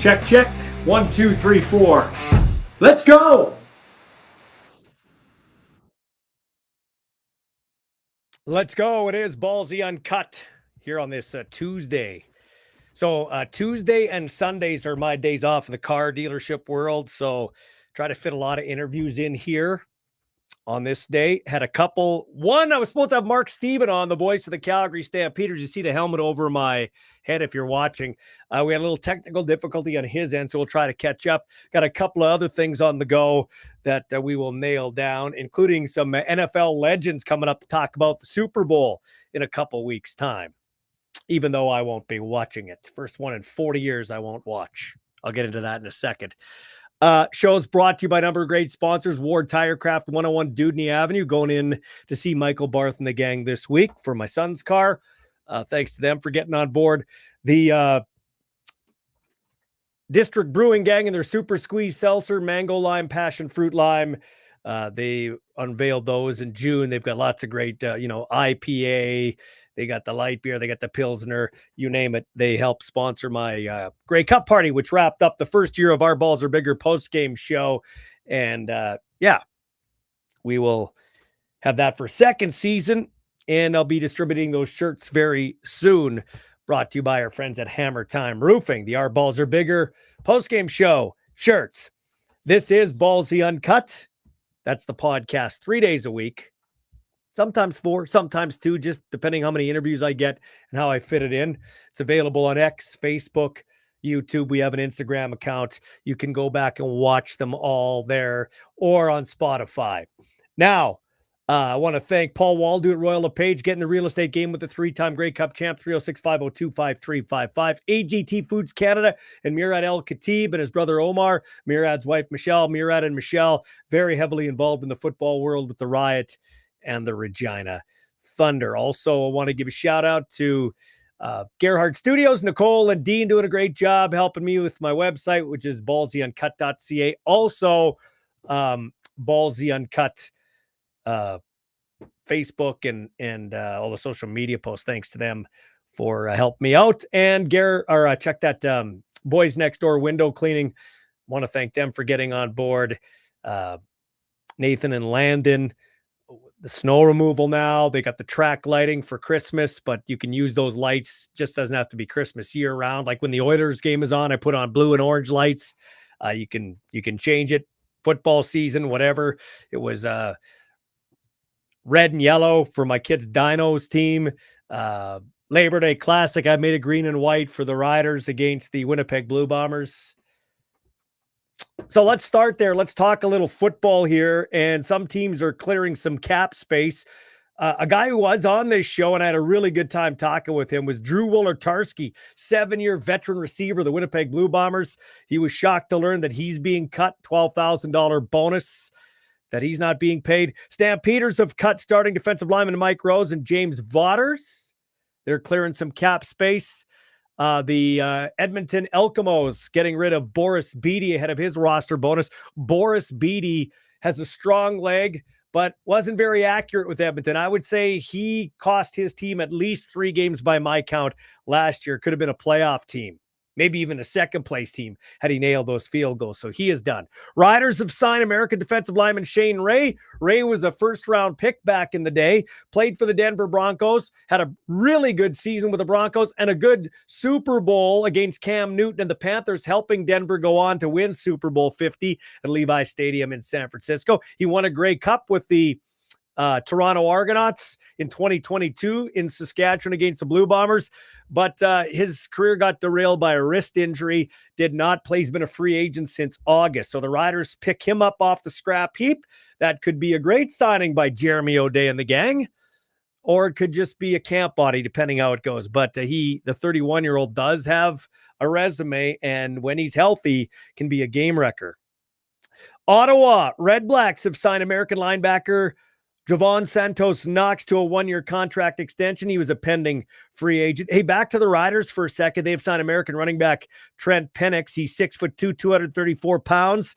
Check, check. 1, 2, 3, 4. Let's go! Let's go. It is Ballsy Uncut here on this Tuesday. So Tuesday and Sundays are my days off in the car dealership world. So try to fit a lot of interviews in here on this day. Had a couple. One, I was supposed to have Mark Steven on, the voice of the Calgary Stampeders. You see the helmet over my head if you're watching. We had a little technical difficulty on his end, so we'll try to catch up. Got a couple of other things on the go that we will nail down, including some NFL legends coming up to talk about the Super Bowl in a couple weeks' time, even though I won't be watching it. First one in 40 years I won't watch. I'll get into that in a second. Shows brought to you by a number of great sponsors. Ward Tirecraft, 101 Dudney Avenue. Going in to see Michael Barth and the gang this week for my son's car. Thanks to them for getting on board. The District Brewing Gang and their Super Squeeze Seltzer, Mango Lime, Passion Fruit Lime. They unveiled those in June. They've got lots of great, IPA. They got the light beer. They got the Pilsner. You name it. They help sponsor my Grey Cup party, which wrapped up the first year of Our Balls Are Bigger post-game show. And, we will have that for second season. And I'll be distributing those shirts very soon. Brought to you by our friends at Hammer Time Roofing. The Our Balls Are Bigger post-game show shirts. This is Ballsy Uncut. That's the podcast 3 days a week. Sometimes 4, sometimes 2, just depending how many interviews I get and how I fit it in. It's available on X, Facebook, YouTube. We have an Instagram account. You can go back and watch them all there or on Spotify. Now, I want to thank Paul Waldo at Royal LePage, getting the real estate game with the 3-time Grey Cup champ, 306-502-5355. AGT Foods Canada and Murad El Khatib and his brother Omar, Murad's wife Michelle. Murad and Michelle, very heavily involved in the football world with the Riot and the Regina Thunder. Also, I want to give a shout out to Gerhard Studios. Nicole and Dean doing a great job helping me with my website, which is ballsyuncut.ca. Also, Ballsy Uncut Facebook and all the social media posts. Thanks to them for helping me out. And check that Boys Next Door window cleaning. Want to thank them for getting on board. Nathan and Landon. The snow removal now. They got the track lighting for Christmas, but you can use those lights. Just doesn't have to be Christmas year round. Like when the Oilers game is on, I put on blue and orange lights. You can change it. Football season, whatever. It was red and yellow for my kids' Dinos team. Labor Day Classic, I made it green and white for the Riders against the Winnipeg Blue Bombers. So let's start there. Let's talk a little football here. And some teams are clearing some cap space. A guy who was on this show, and I had a really good time talking with him, was Drew Wollertarski, 7-year veteran receiver, the Winnipeg Blue Bombers. He was shocked to learn that he's being cut $12,000 bonus, that he's not being paid. Stampeders have cut starting defensive lineman Mike Rose and James Vaughters. They're clearing some cap space. The Edmonton Elkimos getting rid of Boris Beatty ahead of his roster bonus. Boris Beatty has a strong leg, but wasn't very accurate with Edmonton. I would say he cost his team at least 3 games by my count last year. Could have been a playoff team. Maybe even a second-place team had he nailed those field goals. So he is done. Riders have signed American defensive lineman Shane Ray. Ray was a first-round pick back in the day, played for the Denver Broncos, had a really good season with the Broncos, and a good Super Bowl against Cam Newton and the Panthers, helping Denver go on to win Super Bowl 50 at Levi Stadium in San Francisco. He won a Grey Cup with the Toronto Argonauts in 2022 in Saskatchewan against the Blue Bombers, but his career got derailed by a wrist injury, did not play. He's been a free agent since August. So the Riders pick him up off the scrap heap. That could be a great signing by Jeremy O'Day and the gang, or it could just be a camp body, depending how it goes. But the 31-year-old does have a resume, and when he's healthy, can be a game wrecker. Ottawa Red Blacks have signed American linebacker Javon Santos Knox to a 1-year contract extension. He was a pending free agent. Hey, back to the Riders for a second. They've signed American running back Trent Penix. He's 6'2", 234 pounds.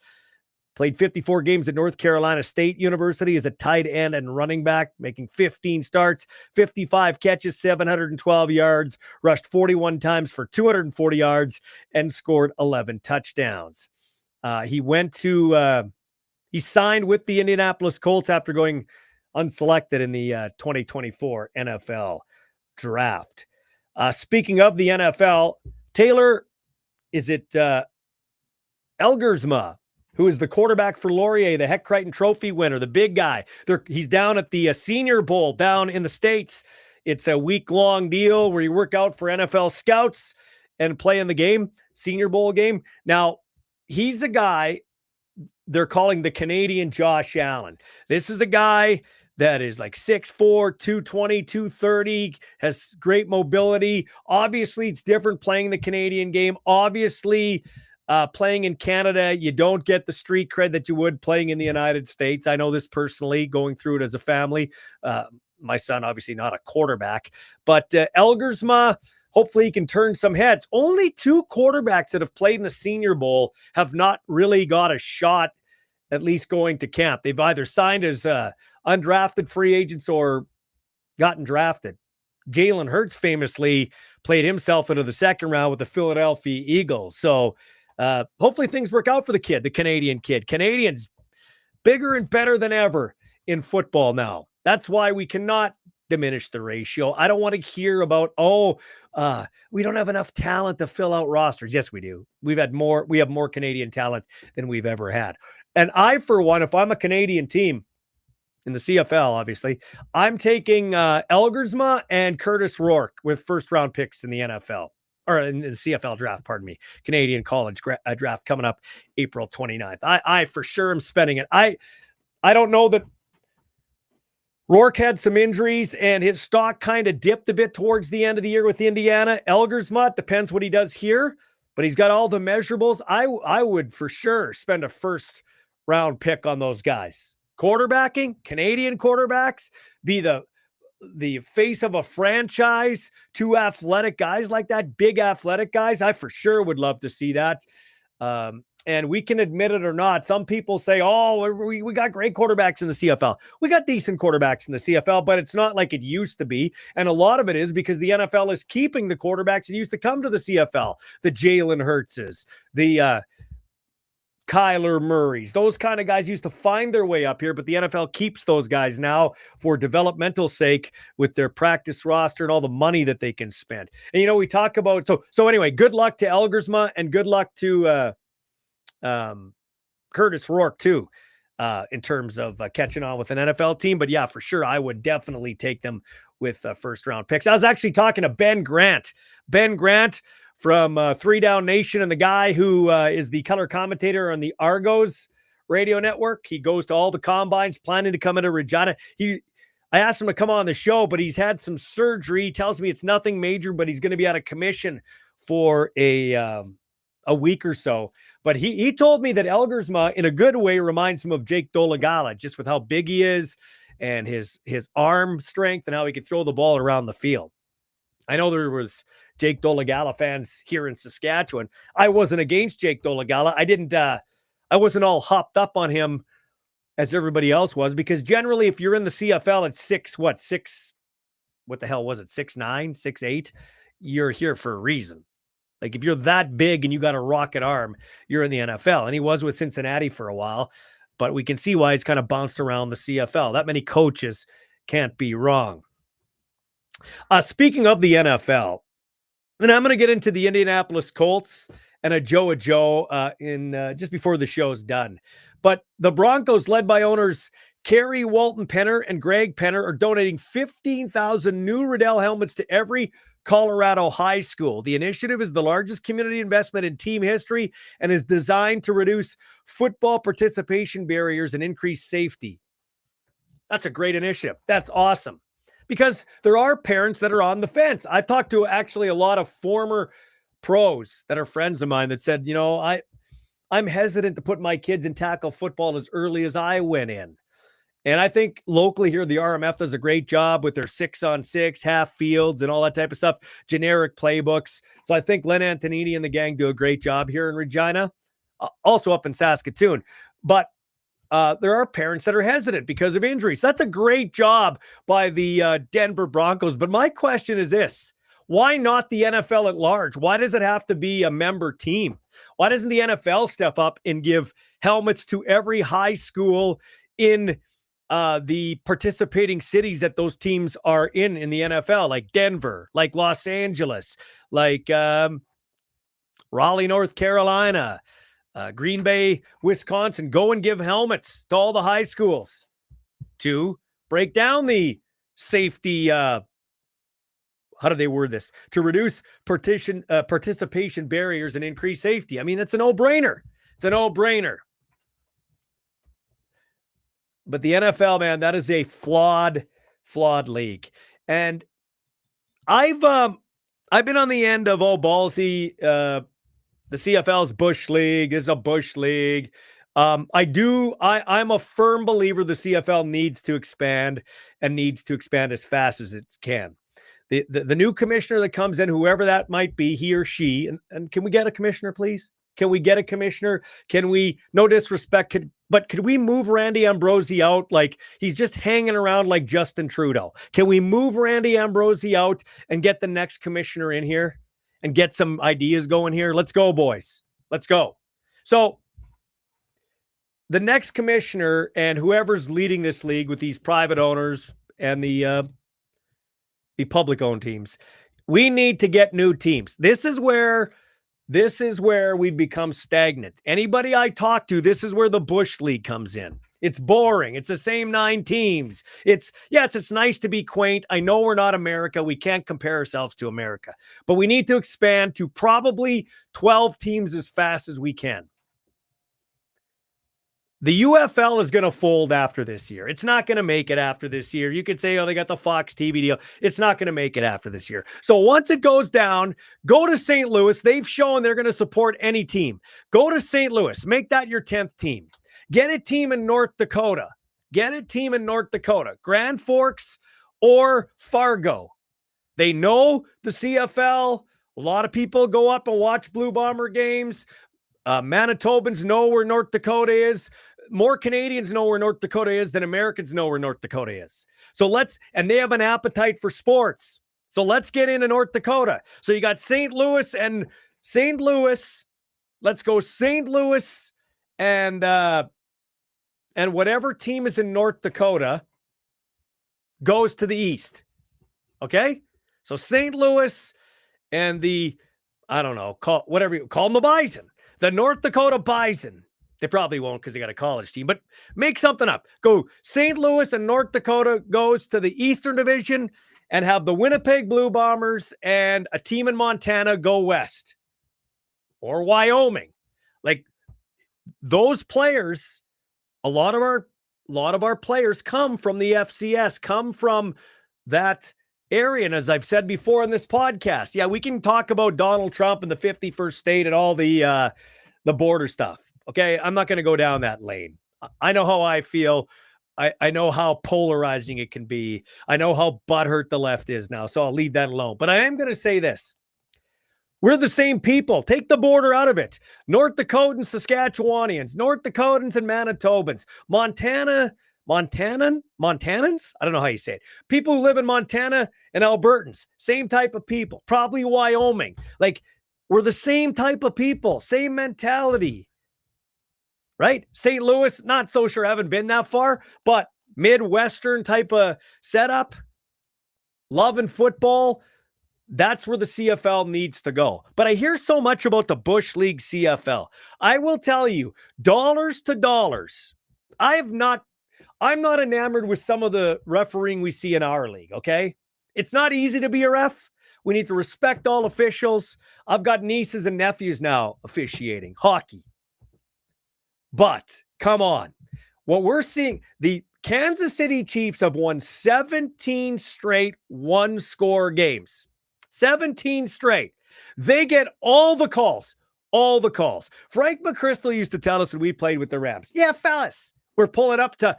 Played 54 games at North Carolina State University as a tight end and running back, making 15 starts, 55 catches, 712 yards, rushed 41 times for 240 yards, and scored 11 touchdowns. He signed with the Indianapolis Colts after going unselected in the 2024 NFL draft. Speaking of the NFL, Taylor, is it Elgersma, who is the quarterback for Laurier, the Heck Crichton Trophy winner, the big guy? He's down at the Senior Bowl down in the States. It's a week-long deal where you work out for NFL scouts and play in the game, Senior Bowl game. Now, he's a guy they're calling the Canadian Josh Allen. This is a guy that is like 6'4", 220, 230, has great mobility. Obviously, it's different playing the Canadian game. Obviously, playing in Canada, you don't get the street cred that you would playing in the United States. I know this personally, going through it as a family. My son, obviously not a quarterback, but Elgersma, hopefully he can turn some heads. Only 2 quarterbacks that have played in the Senior Bowl have not really got a shot at least going to camp. They've either signed as undrafted free agents or gotten drafted. Jalen Hurts famously played himself into the second round with the Philadelphia Eagles. So hopefully things work out for the kid, the Canadian kid. Canadians bigger and better than ever in football now. That's why we cannot diminish the ratio. I don't want to hear about, we don't have enough talent to fill out rosters. Yes, we do. We have more Canadian talent than we've ever had. And I, for one, if I'm a Canadian team in the CFL, obviously, I'm taking Elgersma and Curtis Rourke with first-round picks in the NFL, or in the CFL draft, pardon me, Canadian college draft coming up April 29th. I for sure am spending it. I don't know that Rourke had some injuries and his stock kind of dipped a bit towards the end of the year with Indiana. Elgersma, depends what he does here, but he's got all the measurables. I would for sure spend a first-round pick on those guys. Quarterbacking, Canadian quarterbacks, be the face of a franchise, 2 athletic guys like that, big athletic guys. I for sure would love to see that. And we can admit it or not. Some people say, we got great quarterbacks in the CFL. We got decent quarterbacks in the CFL, but it's not like it used to be. And a lot of it is because the NFL is keeping the quarterbacks that used to come to the CFL. The Jalen Hurtses, the Kyler Murrays, those kind of guys used to find their way up here, but the NFL keeps those guys now for developmental sake with their practice roster and all the money that they can spend. And, we talk about, so anyway, good luck to Elgersma and good luck to Curtis Rourke too, in terms of catching on with an NFL team. But yeah, for sure, I would definitely take them with first-round picks. I was actually talking to Ben Grant from 3 Down Nation, and the guy who is the color commentator on the Argos radio network. He goes to all the combines, planning to come into Regina. I asked him to come on the show, but he's had some surgery. He tells me it's nothing major, but he's going to be out of commission for a week or so. But he told me that Elgersma, in a good way, reminds him of Jake Dolegala, just with how big he is and his arm strength and how he can throw the ball around the field. I know there was Jake Dolegala fans here in Saskatchewan. I wasn't against Jake Dolegala. I wasn't all hopped up on him as everybody else was, because generally if you're in the CFL at 6'9", 6'9", 6'8", you're here for a reason. Like if you're that big and you got a rocket arm, you're in the NFL. And he was with Cincinnati for a while, but we can see why he's kind of bounced around the CFL. That many coaches can't be wrong. Speaking of the NFL, and I'm going to get into the Indianapolis Colts and a Joe in just before the show's done. But the Broncos, led by owners Kerry Walton Penner and Greg Penner, are donating 15,000 new Riddell helmets to every Colorado high school. The initiative is the largest community investment in team history and is designed to reduce football participation barriers and increase safety. That's a great initiative. That's awesome. Because there are parents that are on the fence. I've talked to actually a lot of former pros that are friends of mine that said, I'm hesitant to put my kids in tackle football as early as I went in. And I think locally here, the RMF does a great job with their 6-on-6, half fields and all that type of stuff, generic playbooks. So I think Len Antonini and the gang do a great job here in Regina, also up in Saskatoon. But there are parents that are hesitant because of injuries. That's a great job by the Denver Broncos. But my question is this: why not the NFL at large? Why does it have to be a member team? Why doesn't the NFL step up and give helmets to every high school in the participating cities that those teams are in the NFL, like Denver, like Los Angeles, like Raleigh, North Carolina, Green Bay, Wisconsin? Go and give helmets to all the high schools to break down the safety. How do they word this? To reduce participation barriers and increase safety. I mean, that's a no-brainer. It's a no-brainer. But the NFL, man, that is a flawed league. And I've been on the end of Ballsy, the CFL's Bush League. This is a Bush League. I'm a firm believer the CFL needs to expand and needs to expand as fast as it can. The new commissioner that comes in, whoever that might be, he or she, and can we get a commissioner, please? Can we get a commissioner? Can we, no disrespect, could we move Randy Ambrosie out? Like, he's just hanging around like Justin Trudeau. Can we move Randy Ambrosie out and get the next commissioner in here and get some ideas going here? Let's go, boys. Let's go. So the next commissioner and whoever's leading this league with these private owners and the public-owned teams, we need to get new teams. This is where we become stagnant. Anybody I talk to, this is where the Bush League comes in. It's boring. It's the same 9 teams. It's nice to be quaint. I know we're not America. We can't compare ourselves to America. But we need to expand to probably 12 teams as fast as we can. The UFL is going to fold after this year. It's not going to make it after this year. You could say, oh, they got the Fox TV deal. It's not going to make it after this year. So once it goes down, go to St. Louis. They've shown they're going to support any team. Go to St. Louis. Make that your 10th team. Get a team in North Dakota. Grand Forks or Fargo. They know the CFL. A lot of people go up and watch Blue Bomber games. Manitobans know where North Dakota is. More Canadians know where North Dakota is than Americans know where North Dakota is. And they have an appetite for sports. So let's get into North Dakota. So you got St. Louis. Let's go St. Louis and whatever team is in North Dakota goes to the east. Okay? So St. Louis and call them the Bison. The North Dakota Bison. They probably won't because they got a college team, but make something up. Go St. Louis and North Dakota goes to the Eastern Division and have the Winnipeg Blue Bombers and a team in Montana go west or Wyoming. Like, those players, a lot of our players come from the FCS, come from that area. And as I've said before in this podcast, yeah, we can talk about Donald Trump and the 51st state and all the border stuff. Okay, I'm not going to go down that lane. I know how I feel. I know how polarizing it can be. I know how butthurt the left is now, so I'll leave that alone. But I am going to say this. We're the same people. Take the border out of it. North Dakotans, Saskatchewanians, North Dakotans and Manitobans, Montanans? I don't know how you say it. People who live in Montana and Albertans, same type of people. Probably Wyoming. Like, we're the same type of people, same mentality. Right? St. Louis, not so sure, I haven't been that far, but Midwestern type of setup, loving football, that's where the CFL needs to go. But I hear so much about the Bush League CFL. I will tell you, dollars to dollars, I'm not enamored with some of the refereeing we see in our league, okay? It's not easy to be a ref. We need to respect all officials. I've got nieces and nephews now officiating hockey. But come on, what we're seeing, the Kansas City Chiefs have won 17 straight one-score games. 17 straight. They get all the calls. Frank McChrystal used to tell us when we played with the Rams, yeah, fellas, we're pulling up to,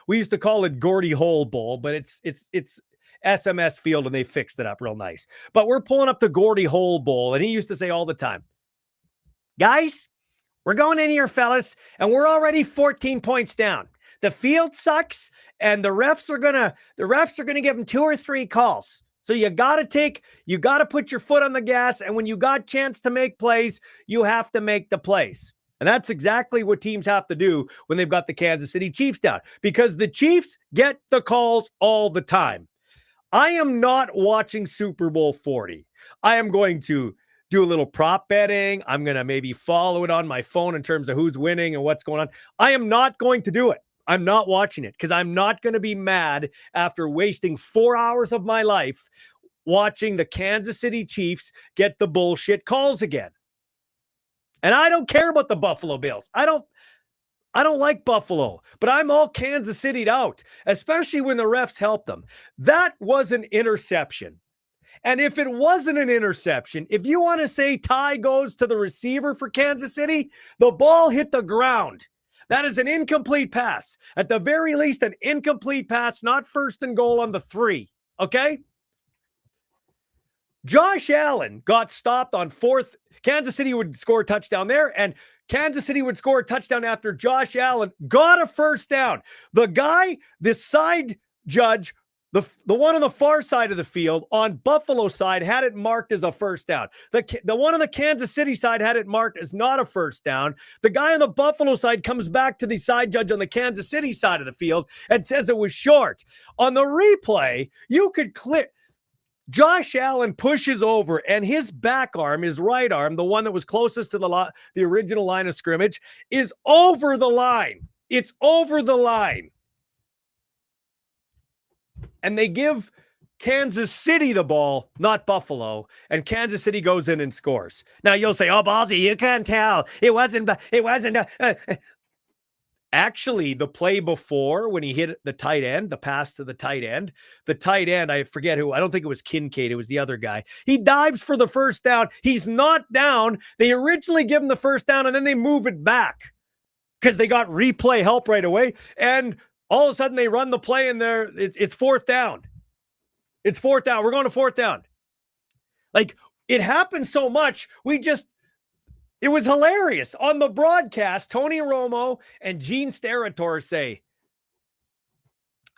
we used to call it Gordy Hole Bowl, but it's SMS Field and they fixed it up real nice. But we're pulling up to Gordy Hole Bowl, and he used to say all the time, guys, We're going in here, fellas, and we're already 14 points down. The field sucks, and the refs are gonna give them 2 or 3 calls. So you gotta put your foot on the gas, and when you got chance to make plays, you have to make the plays. And that's exactly what teams have to do when they've got the Kansas City Chiefs down, because the Chiefs get the calls all the time. I am not watching Super Bowl 40. I am going to do a little prop betting. I'm going to maybe follow it on my phone in terms of who's winning and what's going on. I am not going to do it. I'm not watching it because I'm not going to be mad after wasting 4 hours of my life watching the Kansas City Chiefs get the bullshit calls again. And I don't care about the Buffalo Bills. I don't like Buffalo, but I'm all Kansas City'd out, especially when the refs help them. That was an interception. And if it wasn't an interception, if you want to say tie goes to the receiver for Kansas City, the ball hit the ground. That is an incomplete pass. At the very least, an incomplete pass, not first and goal on the 3. Okay? Josh Allen got stopped on 4th. Kansas City would score a touchdown there, and Kansas City would score a touchdown after Josh Allen got a first down. The guy, the side judge, the one on the far side of the field on Buffalo side had it marked as a first down. The one on the Kansas City side had it marked as not a first down. The guy on the Buffalo side comes back to the side judge on the Kansas City side of the field and says it was short. On the replay, you could clear. Josh Allen pushes over, and his back arm, his right arm, the one that was closest to the original line of scrimmage, is over the line. It's over the line. And they give Kansas City the ball, not Buffalo, and Kansas City goes in and scores. Now you'll say, "Oh, Ballsy, you can't tell. It wasn't." Actually, the play before when he hit the tight end, the pass to the tight end, I forget who, I don't think it was Kincaid, it was the other guy. He dives for the first down. He's not down. They originally give him the first down and then they move it back because they got replay help right away. And all of a sudden they run the play and it's 4th down. It's 4th down. We're going to 4th down. Like, it happened so much. It was hilarious. On the broadcast, Tony Romo and Gene Steratore say,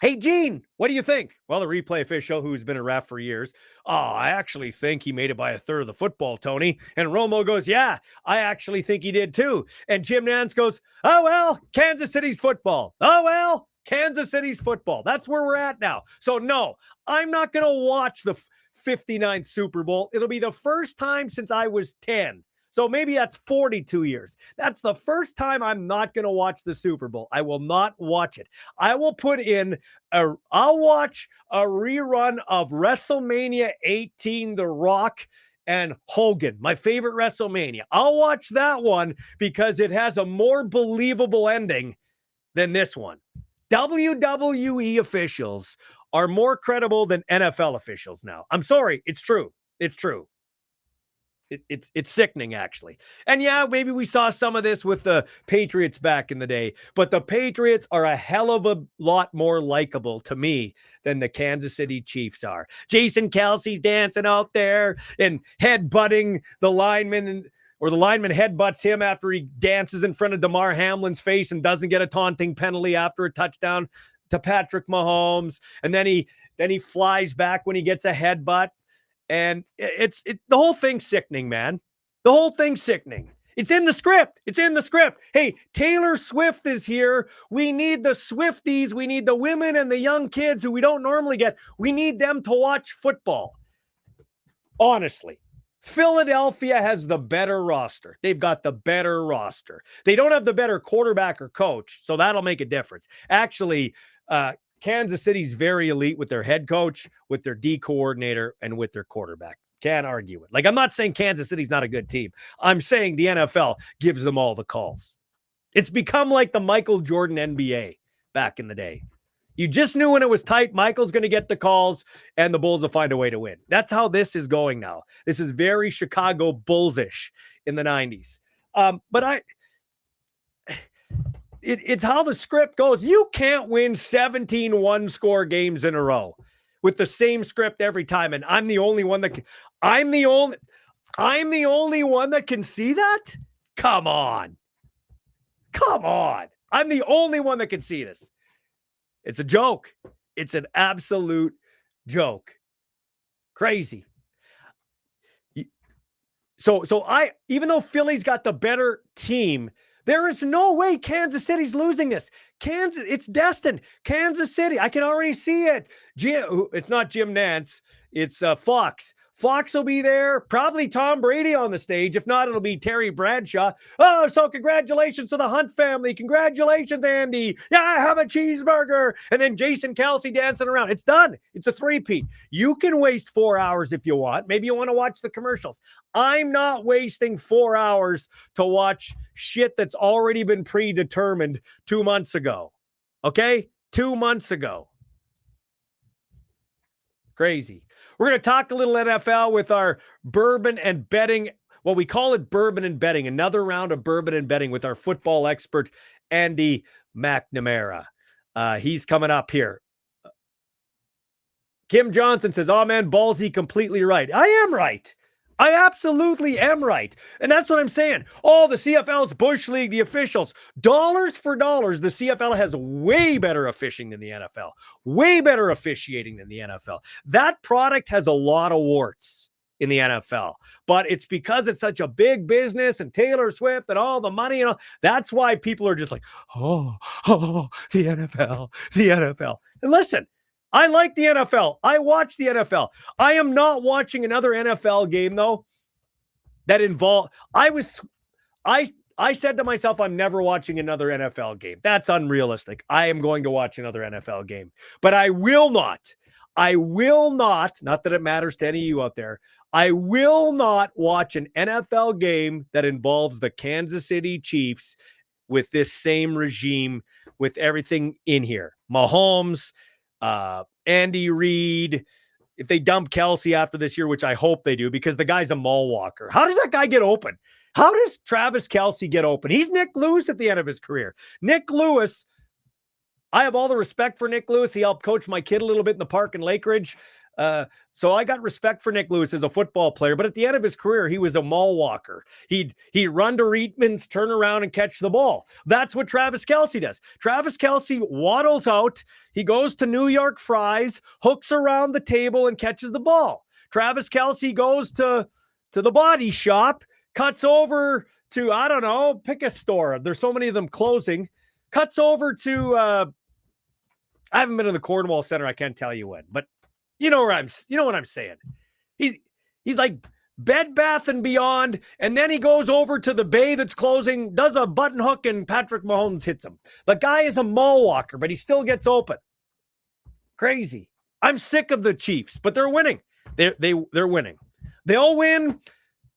"Hey, Gene, what do you think?" Well, the replay official, who's been a ref for years, "I actually think he made it by a third of the football, Tony." And Romo goes, "Yeah, I actually think he did too." And Jim Nantz goes, "Oh, well, Kansas City's football. Oh, well, Kansas City's football." That's where we're at now. So, no, I'm not going to watch the 59th Super Bowl. It'll be the first time since I was 10. So maybe that's 42 years. That's the first time I'm not going to watch the Super Bowl. I will not watch it. I'll watch a rerun of WrestleMania 18, The Rock and Hogan, my favorite WrestleMania. I'll watch that one because it has a more believable ending than this one. WWE officials are more credible than NFL officials now. I'm sorry. It's true. It's true. It's sickening, actually. And yeah, maybe we saw some of this with the Patriots back in the day, but the Patriots are a hell of a lot more likable to me than the Kansas City Chiefs are. Jason Kelsey's dancing out there and headbutting the lineman, or the lineman headbutts him after he dances in front of Damar Hamlin's face and doesn't get a taunting penalty after a touchdown to Patrick Mahomes. And then he flies back when he gets a headbutt. And the whole thing's sickening, man. The whole thing's sickening. It's in the script. It's in the script. Hey, Taylor Swift is here. We need the Swifties. We need the women and the young kids who we don't normally get. We need them to watch football. Honestly, Philadelphia has the better roster. They've got the better roster. They don't have the better quarterback or coach, so that'll make a difference. Actually, Kansas City's very elite with their head coach, with their D coordinator, and with their quarterback. Can't argue it. Like, I'm not saying Kansas City's not a good team. I'm saying the NFL gives them all the calls. It's become like the Michael Jordan NBA back in the day. You just knew when it was tight, Michael's going to get the calls and the Bulls will find a way to win. That's how this is going now. This is very Chicago Bulls-ish in the 90s. It's how the script goes. You can't win 17 one-score games in a row with the same script every time. And I'm the only one that can see that? Come on. Come on. I'm the only one that can see this. It's a joke. It's an absolute joke. Crazy. So even though Philly's got the better team, there is no way Kansas City's losing this. It's destined. Kansas City, I can already see it. It's not Jim Nantz. It's Fox. Fox will be there. Probably Tom Brady on the stage. If not, it'll be Terry Bradshaw. Oh, so congratulations to the Hunt family. Congratulations, Andy. Yeah, have a cheeseburger. And then Jason Kelsey dancing around. It's done. It's a three-peat. You can waste 4 hours if you want. Maybe you want to watch the commercials. I'm not wasting 4 hours to watch shit that's already been predetermined 2 months ago. Okay? 2 months ago. Crazy. We're going to talk a little NFL with our bourbon and betting. Well, we call it bourbon and betting. Another round of bourbon and betting with our football expert, Andy McNamara. He's coming up here. Kim Johnson says, oh man, Ballsy completely right. I am right. I absolutely am right. And that's what I'm saying. Oh, the CFL's Bush League, the officials. Dollars for dollars, the CFL has way better officiating than the NFL. Way better officiating than the NFL. That product has a lot of warts in the NFL. But it's because it's such a big business and Taylor Swift and all the money and all. That's why people are just like, oh, the NFL, the NFL. And listen, I like the NFL. I watch the NFL. I am not watching another NFL game, though, that involved. I said to myself, I'm never watching another NFL game. That's unrealistic. I am going to watch another NFL game. But I will not, not that it matters to any of you out there, I will not watch an NFL game that involves the Kansas City Chiefs with this same regime, with everything in here. Mahomes, Andy Reid, if they dump Kelsey after this year, which I hope they do, because the guy's a mall walker. How does that guy get open? How does Travis Kelsey get open? He's Nick Lewis at the end of his career. Nick Lewis, I have all the respect for Nick Lewis. He helped coach my kid a little bit in the park in Lake Ridge. So I got respect for Nick Lewis as a football player, but at the end of his career, he was a mall walker. He'd run to Reitman's, turn around and catch the ball. That's what Travis Kelsey does. Travis Kelsey waddles out. He goes to New York Fries, hooks around the table and catches the ball. Travis Kelsey goes to the body shop, cuts over to, I don't know, pick a store. There's so many of them closing. Cuts over to, I haven't been in the Cornwall Center. I can't tell you when, but you know what I'm saying. He's like Bed Bath and Beyond, and then he goes over to the Bay that's closing, does a button hook, and Patrick Mahomes hits him. The guy is a mall walker, but he still gets open. Crazy. I'm sick of the Chiefs, but they're winning. They're winning. They'll win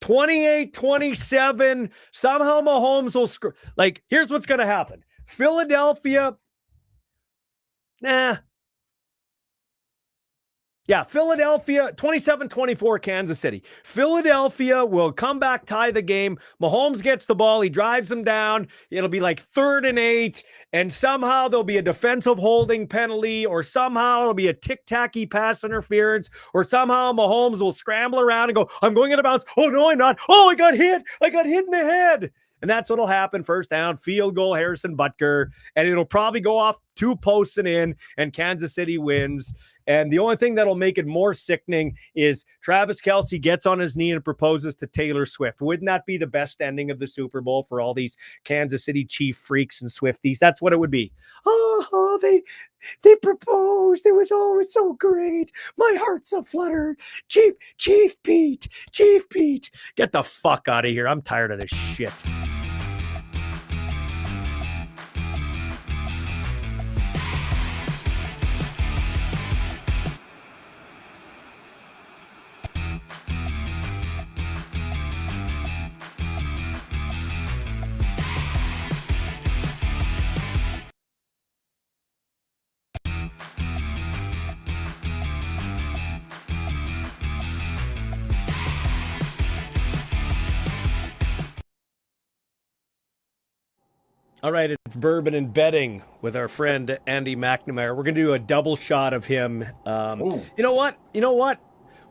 28-27. Somehow Mahomes will score. Like, here's what's going to happen. Philadelphia. Yeah, Philadelphia, 27-24, Kansas City. Philadelphia will come back, tie the game. Mahomes gets the ball. He drives them down. It'll be like 3rd and 8, and somehow there'll be a defensive holding penalty, or somehow it'll be a tic-tacky pass interference, or somehow Mahomes will scramble around and go, I'm going out of bounds. Oh, no, I'm not. Oh, I got hit. I got hit in the head. And that's what'll happen. First down, field goal, Harrison Butker. And it'll probably go off 2 posts and in, and Kansas City wins. And the only thing that'll make it more sickening is Travis Kelsey gets on his knee and proposes to Taylor Swift. Wouldn't that be the best ending of the Super Bowl for all these Kansas City Chief freaks and Swifties? That's what it would be. Oh, they proposed. It was always so great. My heart's a flutter. Chief Pete. Get the fuck out of here. I'm tired of this shit. All right, it's Bourbon and Betting with our friend Andy McNamara. We're going to do a double shot of him. You know what?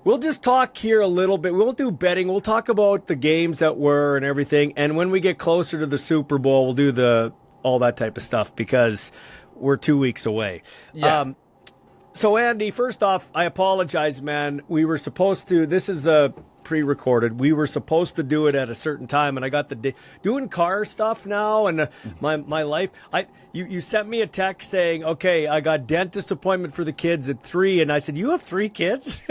We'll just talk here a little bit. We'll do betting. We'll talk about the games that were and everything. And when we get closer to the Super Bowl, we'll do all that type of stuff because we're 2 weeks away. Yeah. So Andy, first off, I apologize, man. We were supposed to. This is a pre-recorded. We were supposed to do it at a certain time, and I got doing car stuff now, and my life. You sent me a text saying, "Okay, I got dentist appointment for the kids at 3," and I said, "You have 3 kids?"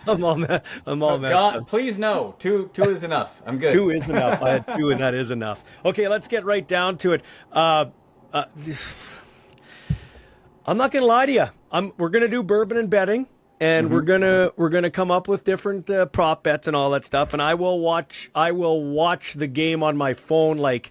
I'm all messed up. Please no. Two is enough. I'm good. 2 is enough. I had 2, and that is enough. Okay, let's get right down to it. I'm not gonna lie to you. We're gonna do bourbon and betting, and we're gonna come up with different prop bets and all that stuff. And I will watch the game on my phone, like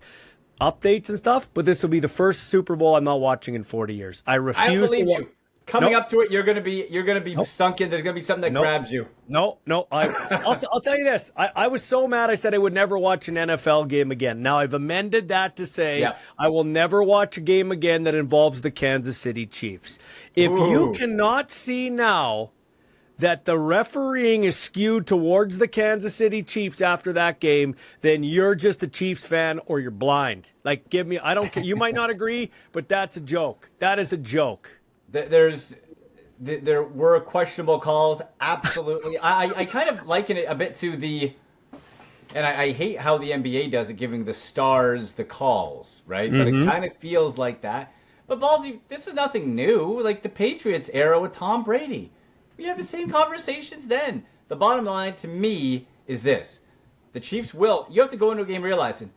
updates and stuff. But this will be the first Super Bowl I'm not watching in 40 years. I refuse to watch. Coming up to it, you're gonna be sunk in. There's gonna be something that grabs you. No. I'll tell you this. I was so mad. I said I would never watch an NFL game again. Now I've amended that to say I will never watch a game again that involves the Kansas City Chiefs. If you cannot see now that the refereeing is skewed towards the Kansas City Chiefs after that game, then you're just a Chiefs fan or you're blind. Like, I don't care. You might not agree, but that's a joke. That is a joke. There were questionable calls, absolutely. I kind of liken it a bit to and I hate how the NBA does it, giving the stars the calls, right? But it kind of feels like that. But Ballsy, this is nothing new. Like the Patriots era with Tom Brady. We had the same conversations then. The bottom line to me is this. The Chiefs you have to go into a game realizing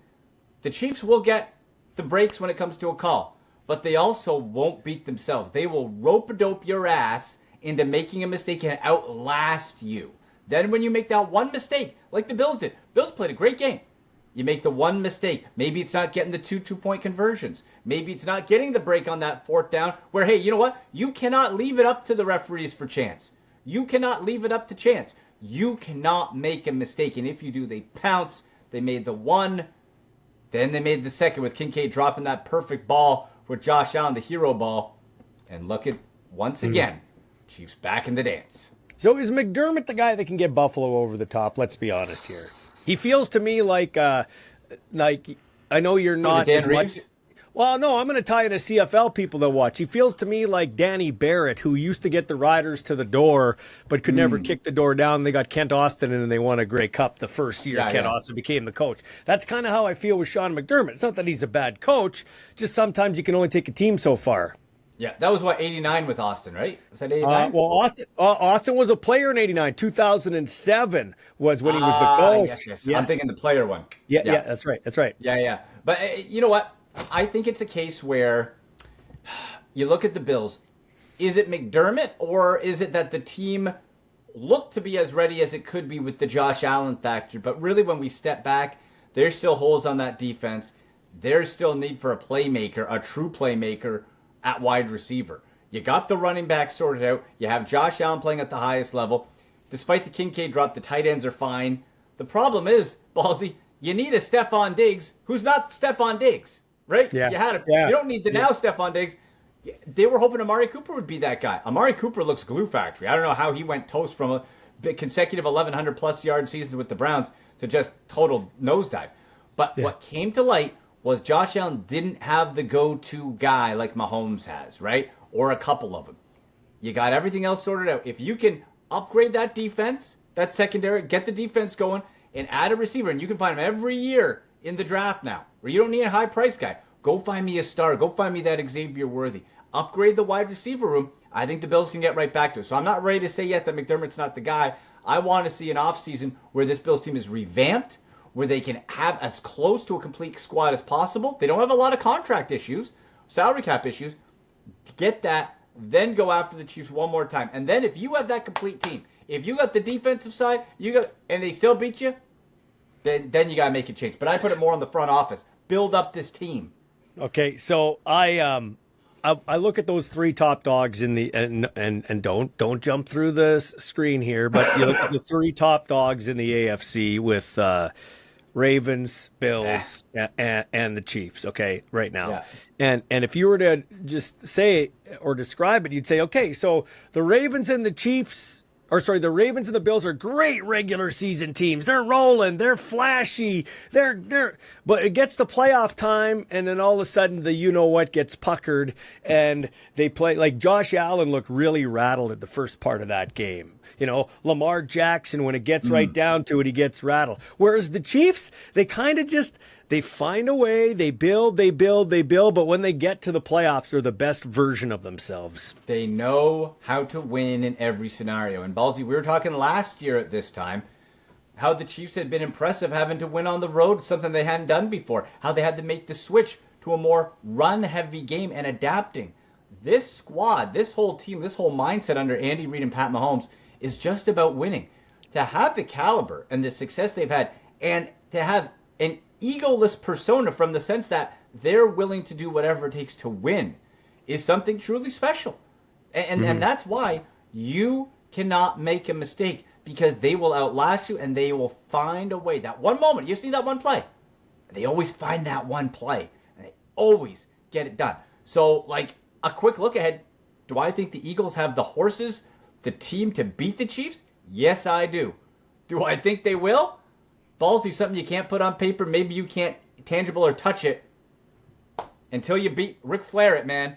the Chiefs will get the breaks when it comes to a call. But they also won't beat themselves. They will rope-a-dope your ass into making a mistake and outlast you. Then when you make that one mistake, like the Bills did. Bills played a great game. You make the one mistake. Maybe it's not getting the 2 two-point conversions. Maybe it's not getting the break on that 4th down where, hey, you know what? You cannot leave it up to the referees for chance. You cannot leave it up to chance. You cannot make a mistake. And if you do, they pounce. They made the one. Then they made the second with Kincaid dropping that perfect ball with Josh Allen, the hero ball. And look at, once again, Chiefs back in the dance. So is McDermott the guy that can get Buffalo over the top? Let's be honest here. He feels to me like I know you're not Dan as Reeves? much. Well, no, I'm going to tie in a CFL people that watch. He feels to me like Danny Barrett, who used to get the Riders to the door, but could never kick the door down. They got Kent Austin in, and they won a Grey Cup the first year Kent Austin became the coach. That's kind of how I feel with Sean McDermott. It's not that he's a bad coach, just sometimes you can only take a team so far. Yeah, that was 89 with Austin, right? Was that 89? Well, Austin was a player in 89. 2007 was when he was the coach. Yes. I'm thinking the player one. Yeah, that's right. Yeah. But you know what? I think it's a case where you look at the Bills. Is it McDermott, or is it that the team looked to be as ready as it could be with the Josh Allen factor? But really, when we step back, there's still holes on that defense. There's still need for a playmaker, a true playmaker at wide receiver. You got the running back sorted out. You have Josh Allen playing at the highest level. Despite the Kincaid drop, the tight ends are fine. The problem is, Ballsy, you need a Stephon Diggs who's not Stephon Diggs. Right? Yeah. You had him. Yeah. You don't need the now Stephon Diggs. They were hoping Amari Cooper would be that guy. Amari Cooper looks glue factory. I don't know how he went toast from a consecutive 1,100-plus yard seasons with the Browns to just total nosedive. But what came to light was Josh Allen didn't have the go-to guy like Mahomes has, right? Or a couple of them. You got everything else sorted out. If you can upgrade that defense, that secondary, get the defense going, and add a receiver, and you can find him every year in the draft now, where you don't need a high price guy. Go find me a star. Go find me that Xavier Worthy. Upgrade the wide receiver room. I think the Bills can get right back to it. So I'm not ready to say yet that McDermott's not the guy. I want to see an offseason where this Bills team is revamped, where they can have as close to a complete squad as possible. They don't have a lot of contract issues, salary cap issues. Get that, then go after the Chiefs one more time. And then if you have that complete team, if you got the defensive side, and they still beat you, then you got to make a change. But I put it more on the front office. Build up this team. Okay, so I look at those 3 top dogs in the and don't jump through the screen here, but you look at the 3 top dogs in the AFC with Ravens, Bills, and the Chiefs. Okay, right now, and if you were to just say or describe it, you'd say, okay, so the Ravens and the Chiefs the Ravens and the Bills are great regular season teams. They're rolling, they're flashy, but it gets to playoff time, and then all of a sudden the you know what gets puckered, and they play like Josh Allen looked really rattled at the first part of that game. Lamar Jackson, when it gets right down to it, he gets rattled. Whereas the Chiefs, they kind of just they find a way, they build, but when they get to the playoffs, they're the best version of themselves. They know how to win in every scenario. And Ballsy, we were talking last year at this time how the Chiefs had been impressive having to win on the road, something they hadn't done before, how they had to make the switch to a more run-heavy game and adapting. This squad, this whole team, this whole mindset under Andy Reid and Pat Mahomes is just about winning. To have the caliber and the success they've had, and to have an egoless persona from the sense that they're willing to do whatever it takes to win, is something truly special. And that's why you cannot make a mistake, because they will outlast you and they will find a way. That one moment, you see that one play, they always find that one play and they always get it done. So, like, a quick look ahead, do I think the Eagles have the horses, the team to beat the Chiefs? Yes, I do. Do I think they will? Ballsy, something you can't put on paper. Maybe you can't tangible or touch it until you beat Ric Flair it, man.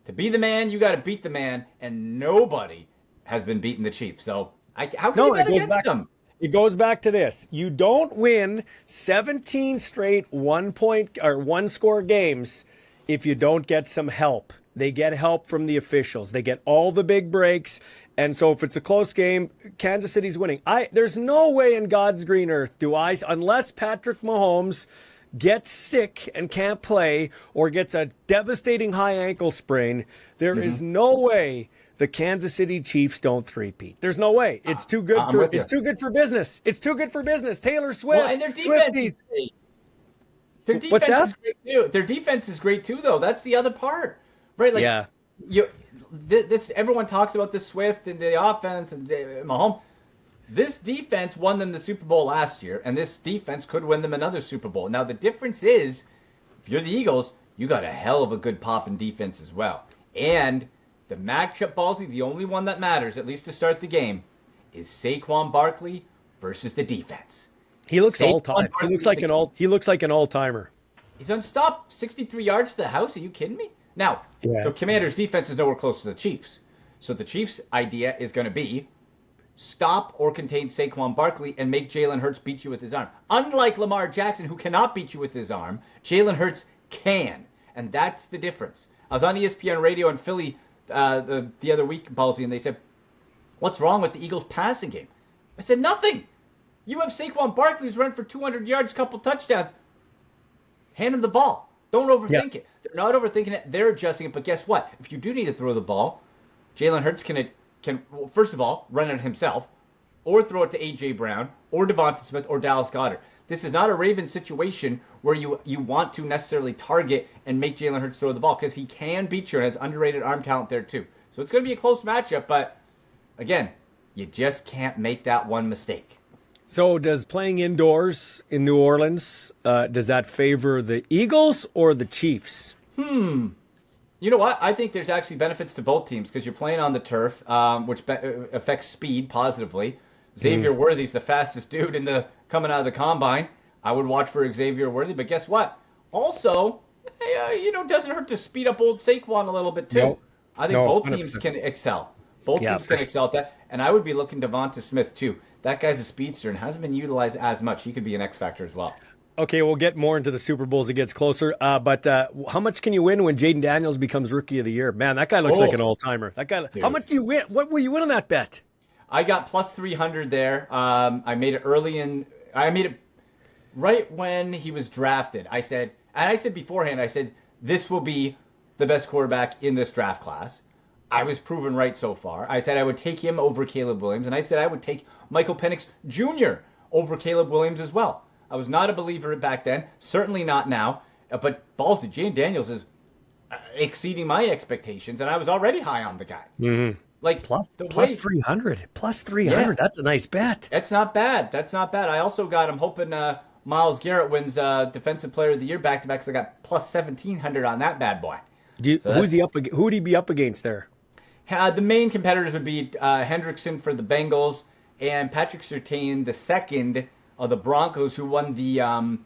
To be the man, you got to beat the man, and nobody has been beating the Chiefs. So how can you bet against them? It goes back to this. You don't win 17 straight one-score games if you don't get some help. They get help from the officials. They get all the big breaks. And so if it's a close game, Kansas City's winning. There's no way in God's green earth unless Patrick Mahomes gets sick and can't play or gets a devastating high ankle sprain, there is no way the Kansas City Chiefs don't three-peat. There's no way. It's too good for business. It's too good for business. Taylor Swift, and their defense is great. Their defense is great too. Their defense is great too, though. That's the other part. Right, like, yeah. Everyone talks about the Swift and the offense and Mahomes. This defense won them the Super Bowl last year, and this defense could win them another Super Bowl. Now, the difference is, if you're the Eagles, you got a hell of a good popping defense as well. And the matchup, Ballsy, the only one that matters, at least to start the game, is Saquon Barkley versus the defense. He looks all-time. He looks like an all-timer. He's unstopped. 63 yards to the house. Are you kidding me? Now, the Commanders' defense is nowhere close to the Chiefs. So the Chiefs' idea is going to be stop or contain Saquon Barkley and make Jalen Hurts beat you with his arm. Unlike Lamar Jackson, who cannot beat you with his arm, Jalen Hurts can. And that's the difference. I was on ESPN radio in Philly the other week, Ballsy, and they said, what's wrong with the Eagles' passing game? I said, nothing. You have Saquon Barkley who's run for 200 yards, couple touchdowns. Hand him the ball. Don't overthink it. They're not overthinking it. They're adjusting it. But guess what? If you do need to throw the ball, Jalen Hurts can well, first of all, run it himself, or throw it to A.J. Brown, or Devonta Smith, or Dallas Goedert. This is not a Ravens situation where you want to necessarily target and make Jalen Hurts throw the ball, because he can beat you and has underrated arm talent there too. So it's going to be a close matchup, but again, you just can't make that one mistake. So does playing indoors in New Orleans, does that favor the Eagles or the Chiefs? You know what? I think there's actually benefits to both teams because you're playing on the turf, which affects speed positively. Xavier Worthy's the fastest dude coming out of the combine. I would watch for Xavier Worthy, but guess what? Also, doesn't hurt to speed up old Saquon a little bit too. Nope. I think both teams can excel. Both teams can excel at that, and I would be looking Devonta Smith too. That guy's a speedster and hasn't been utilized as much. He could be an X factor as well. Okay, we'll get more into the Super Bowl as it gets closer. But how much can you win when Jaden Daniels becomes Rookie of the Year? Man, that guy looks like an all-timer. That guy. Dude. How much do you win? What will you win on that bet? I got plus 300 there. I made it I made it right when he was drafted. I said beforehand, this will be the best quarterback in this draft class. I was proven right so far. I said I would take him over Caleb Williams, and I said I would take Michael Penix Jr. over Caleb Williams as well. I was not a believer back then, certainly not now. But Ballsy, Jaden Daniels is exceeding my expectations, and I was already high on the guy. Mm-hmm. Like plus 300. Plus 300. Yeah. That's a nice bet. That's not bad. I also got, I'm hoping Myles Garrett wins Defensive Player of the Year back-to-back, because I got plus 1,700 on that bad boy. Who would he be up against there? The main competitors would be Hendrickson for the Bengals and Patrick Surtain the second of the Broncos, who won the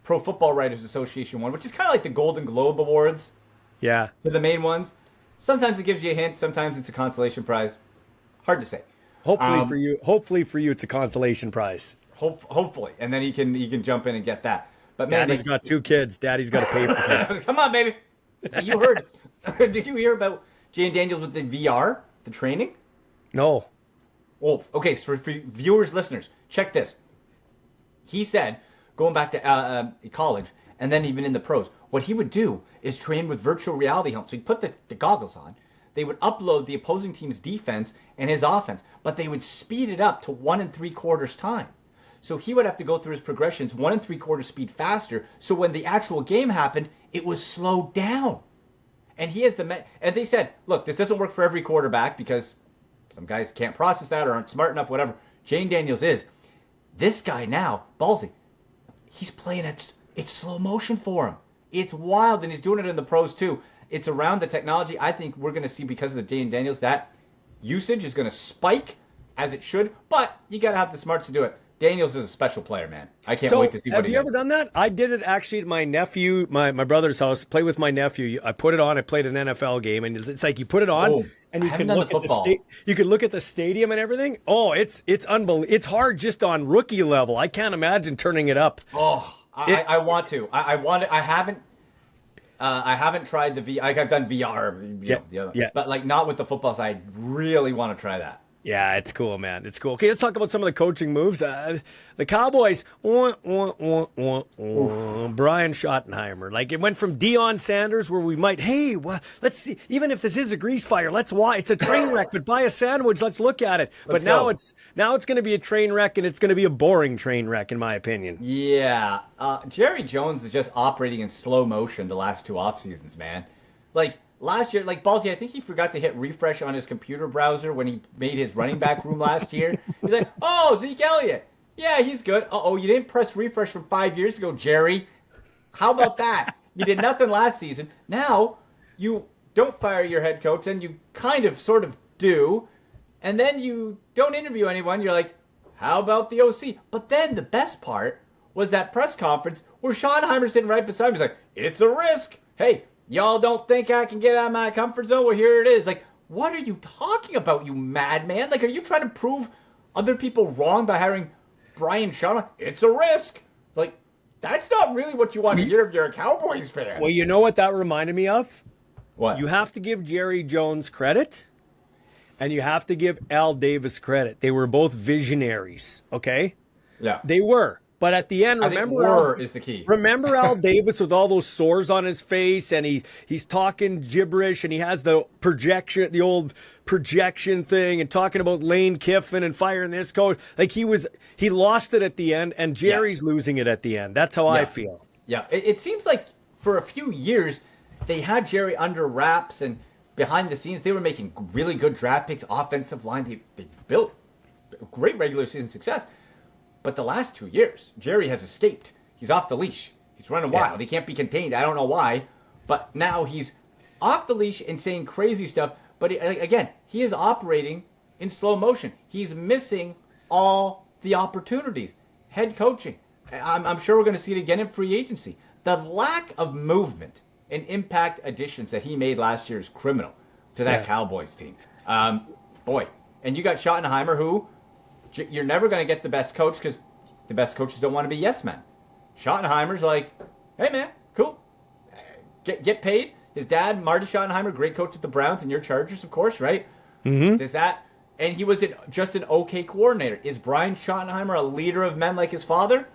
Pro Football Writers Association one, which is kind of like the Golden Globe Awards. Yeah. For the main ones. Sometimes it gives you a hint. Sometimes it's a consolation prize. Hard to say. Hopefully for you, it's a consolation prize. Hopefully, and then he can jump in and get that. But man, Daddy's got 2 kids. Daddy's got to pay for this. Come on, baby. You heard? Did you hear about Jane Daniels with the VR, the training? No. Oh, okay. So for viewers, listeners, check this. He said, going back to college, and then even in the pros, what he would do is train with virtual reality helmets. So he'd put the goggles on. They would upload the opposing team's defense and his offense, but they would speed it up to 1 3/4 time. So he would have to go through his progressions 1 3/4 speed faster. So when the actual game happened, it was slowed down. And he has and they said, look, this doesn't work for every quarterback because some guys can't process that or aren't smart enough, whatever. Jane Daniels is. This guy now, Ballsy, he's playing it's slow motion for him. It's wild, and he's doing it in the pros too. It's around the technology. I think we're going to see, because of the Jane Daniels, that usage is going to spike as it should, but you got to have the smarts to do it. Daniels is a special player, man. I can't wait to see what he does. Have you ever done that? I did it actually at my nephew, my brother's house. Play with my nephew. I put it on. I played an NFL game, and it's like you put it on, and you can look at you can look at the stadium and everything. Oh, it's unbelievable. It's hard just on rookie level. I can't imagine turning it up. Oh, I want to. I haven't tried the VR. I've done VR, but like not with the football side. I really want to try that. Yeah, it's cool, man. It's cool. Okay, let's talk about some of the coaching moves. The Cowboys, Brian Schottenheimer. Like, it went from Deion Sanders, where we might, let's see, even if this is a grease fire, let's watch. It's a train wreck, but buy a sandwich, let's look at it. But now it's going to be a train wreck, and it's going to be a boring train wreck, in my opinion. Yeah. Jerry Jones is just operating in slow motion the last 2 off seasons, man. Like, last year, like Ballsy, I think he forgot to hit refresh on his computer browser when he made his running back room last year. He's like, oh, Zeke Elliott. Yeah, he's good. Uh-oh, you didn't press refresh from 5 years ago, Jerry. How about that? You did nothing last season. Now, you don't fire your head coach, and you kind of sort of do. And then you don't interview anyone. You're like, how about the OC? But then the best part was that press conference where Schottenheimer's sitting right beside him. He's like, it's a risk. Hey, y'all don't think I can get out of my comfort zone? Well, here it is. Like, what are you talking about, you madman? Like, are you trying to prove other people wrong by hiring Brian Schottenheimer? It's a risk. Like, that's not really what you want to hear if you're a Cowboys fan. Well, you know what that reminded me of? What? You have to give Jerry Jones credit, and you have to give Al Davis credit. They were both visionaries, okay? Yeah. They were. But at the end, is the key. Remember Al Davis with all those sores on his face, and he's talking gibberish, and he has the old projection thing, and talking about Lane Kiffin and firing this coach. Like, he lost it at the end, and Jerry's losing it at the end. That's how I feel. Yeah, it seems like for a few years they had Jerry under wraps, and behind the scenes they were making really good draft picks, offensive line. They built great regular season success. But the last 2 years, Jerry has escaped. He's off the leash. He's running wild. He can't be contained. I don't know why. But now he's off the leash and saying crazy stuff. But again, he is operating in slow motion. He's missing all the opportunities. Head coaching. I'm sure we're going to see it again in free agency. The lack of movement and impact additions that he made last year is criminal to that Cowboys team. Boy. And you got Schottenheimer, who... You're never going to get the best coach because the best coaches don't want to be yes men. Schottenheimer's like, hey man, cool, get paid. His dad, Marty Schottenheimer, great coach at the Browns and your Chargers, of course, right? Mm-hmm. And he was just an okay coordinator. Is Brian Schottenheimer a leader of men like his father?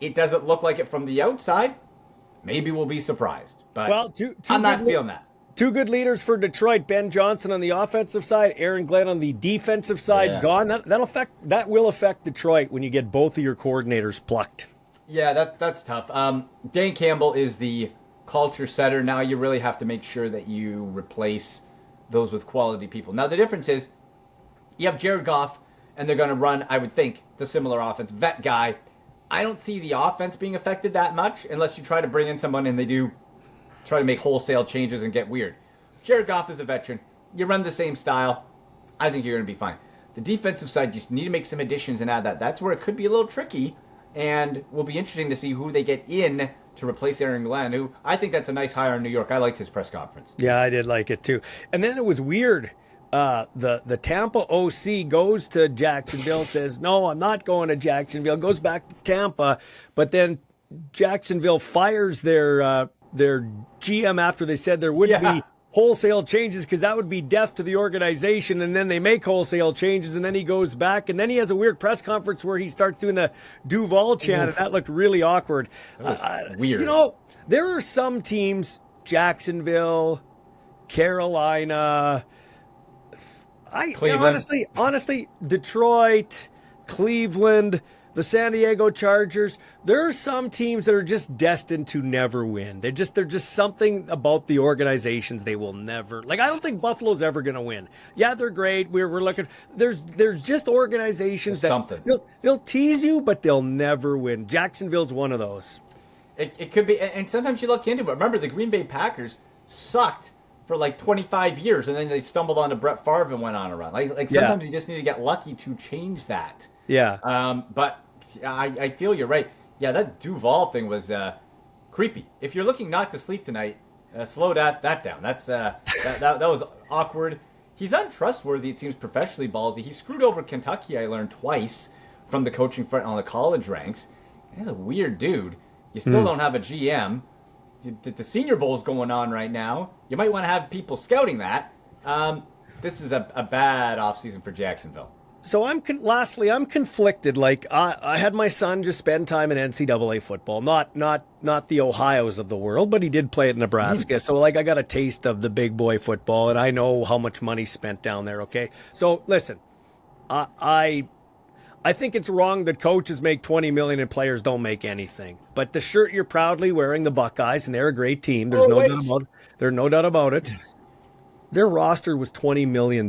It doesn't look like it from the outside. Maybe we'll be surprised, but I'm not feeling that. 2 good leaders for Detroit: Ben Johnson on the offensive side, Aaron Glenn on the defensive side. Gone. That will affect Detroit when you get both of your coordinators plucked. Yeah, that's tough. Dan Campbell is the culture setter. Now you really have to make sure that you replace those with quality people. Now the difference is you have Jared Goff, and they're going to run, I would think, the similar offense. Vet guy. I don't see the offense being affected that much unless you try to bring in someone and they do try to make wholesale changes and get weird. Jared Goff is a veteran. you run the same style, I think you're going to be fine. The defensive side, you just need to make some additions and add that. That's where it could be a little tricky, and will be interesting to see who they get in to replace Aaron Glenn, who I think that's a nice hire in New York. I liked his press conference. Yeah, I did like it too. And then it was weird. The Tampa OC goes to Jacksonville, says, no, I'm not going to Jacksonville, goes back to Tampa, but then Jacksonville fires their GM after they said there wouldn't be wholesale changes because that would be death to the organization, and then they make wholesale changes, and then he goes back, and then he has a weird press conference where he starts doing the Duval chant, and that looked really awkward. That was weird. You know, there are some teams, Jacksonville, Carolina, honestly, Detroit, Cleveland, the San Diego Chargers, there are some teams that are just destined to never win. They're just something about the organizations they will never, like, I don't think Buffalo's ever going to win. Yeah, they're great. We're looking, there's just organizations they'll tease you, but they'll never win. Jacksonville's one of those. It could be, and sometimes you look into it. Remember, the Green Bay Packers sucked for like 25 years, and then they stumbled onto Brett Favre and went on a run. Like sometimes you just need to get lucky to change that. Yeah. But I feel you're right. Yeah, that Duval thing was creepy. If you're looking not to sleep tonight, slow that down. That was awkward. He's untrustworthy, it seems, professionally, Ballsy. He screwed over Kentucky, I learned, twice from the coaching front on the college ranks. He's a weird dude. You still don't have a GM. The Senior Bowl's going on right now. You might want to have people scouting that. This is a bad offseason for Jacksonville. So I'm conflicted. Like I had my son just spend time in NCAA football, not the Ohios of the world, but he did play at Nebraska. So like I got a taste of the big boy football, and I know how much money's spent down there. Okay, so listen, I think it's wrong that coaches make $20 million and players don't make anything. But the shirt you're proudly wearing, the Buckeyes, and they're a great team. There's no doubt about it. Their roster was $20 million.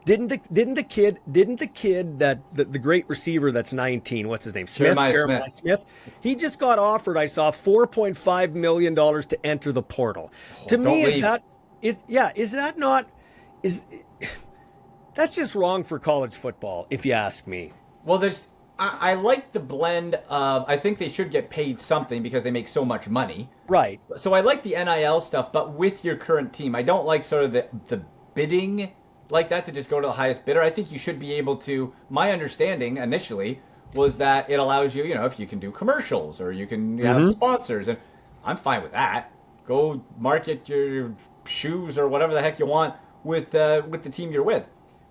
Didn't the kid that the great receiver that's 19, what's his name? Jeremiah Smith. He just got offered, I saw, $4.5 million to enter the portal. To me, that's just wrong for college football, if you ask me. Well, I like the blend of, I think they should get paid something because they make so much money. Right. So I like the NIL stuff, but with your current team. I don't like sort of the bidding like that to just go to the highest bidder. I think you should be able to, my understanding initially was that it allows you, if you can do commercials or you can have sponsors, and I'm fine with that. Go market your shoes or whatever the heck you want with the team you're with.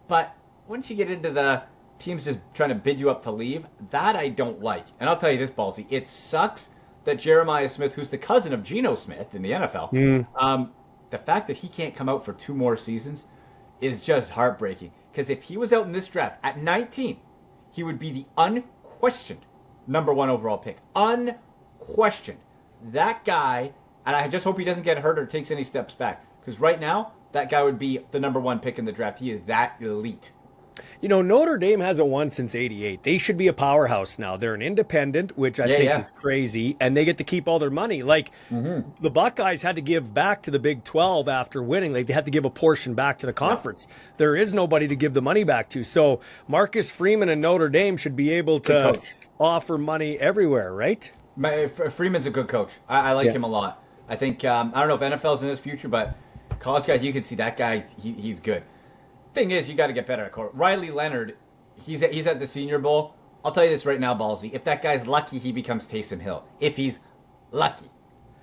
But once you get into the teams just trying to bid you up to leave, that I don't like. And I'll tell you this, Ballsy, it sucks that Jeremiah Smith, who's the cousin of Geno Smith in the NFL, the fact that he can't come out for 2 more seasons is just heartbreaking. Because if he was out in this draft at 19, he would be the unquestioned #1 overall pick. Unquestioned. That guy, and I just hope he doesn't get hurt or takes any steps back. Because right now, that guy would be the #1 pick in the draft. He is that elite. Notre Dame hasn't won since '88. They should be a powerhouse now. They're an independent, which I think is crazy, and they get to keep all their money. Like, the Buckeyes had to give back to the Big 12 after winning. Like, they had to give a portion back to the conference. There is nobody to give the money back to. So Marcus Freeman and Notre Dame should be able to offer money everywhere, right? Freeman's a good coach. I like him a lot. I think, I don't know if NFL's in his future, but college guys, you can see that guy, he's good. Thing is, you got to get better at court. Riley Leonard, he's at the Senior Bowl. I'll tell you this right now, Ballsy. If that guy's lucky, he becomes Taysom Hill. If he's lucky.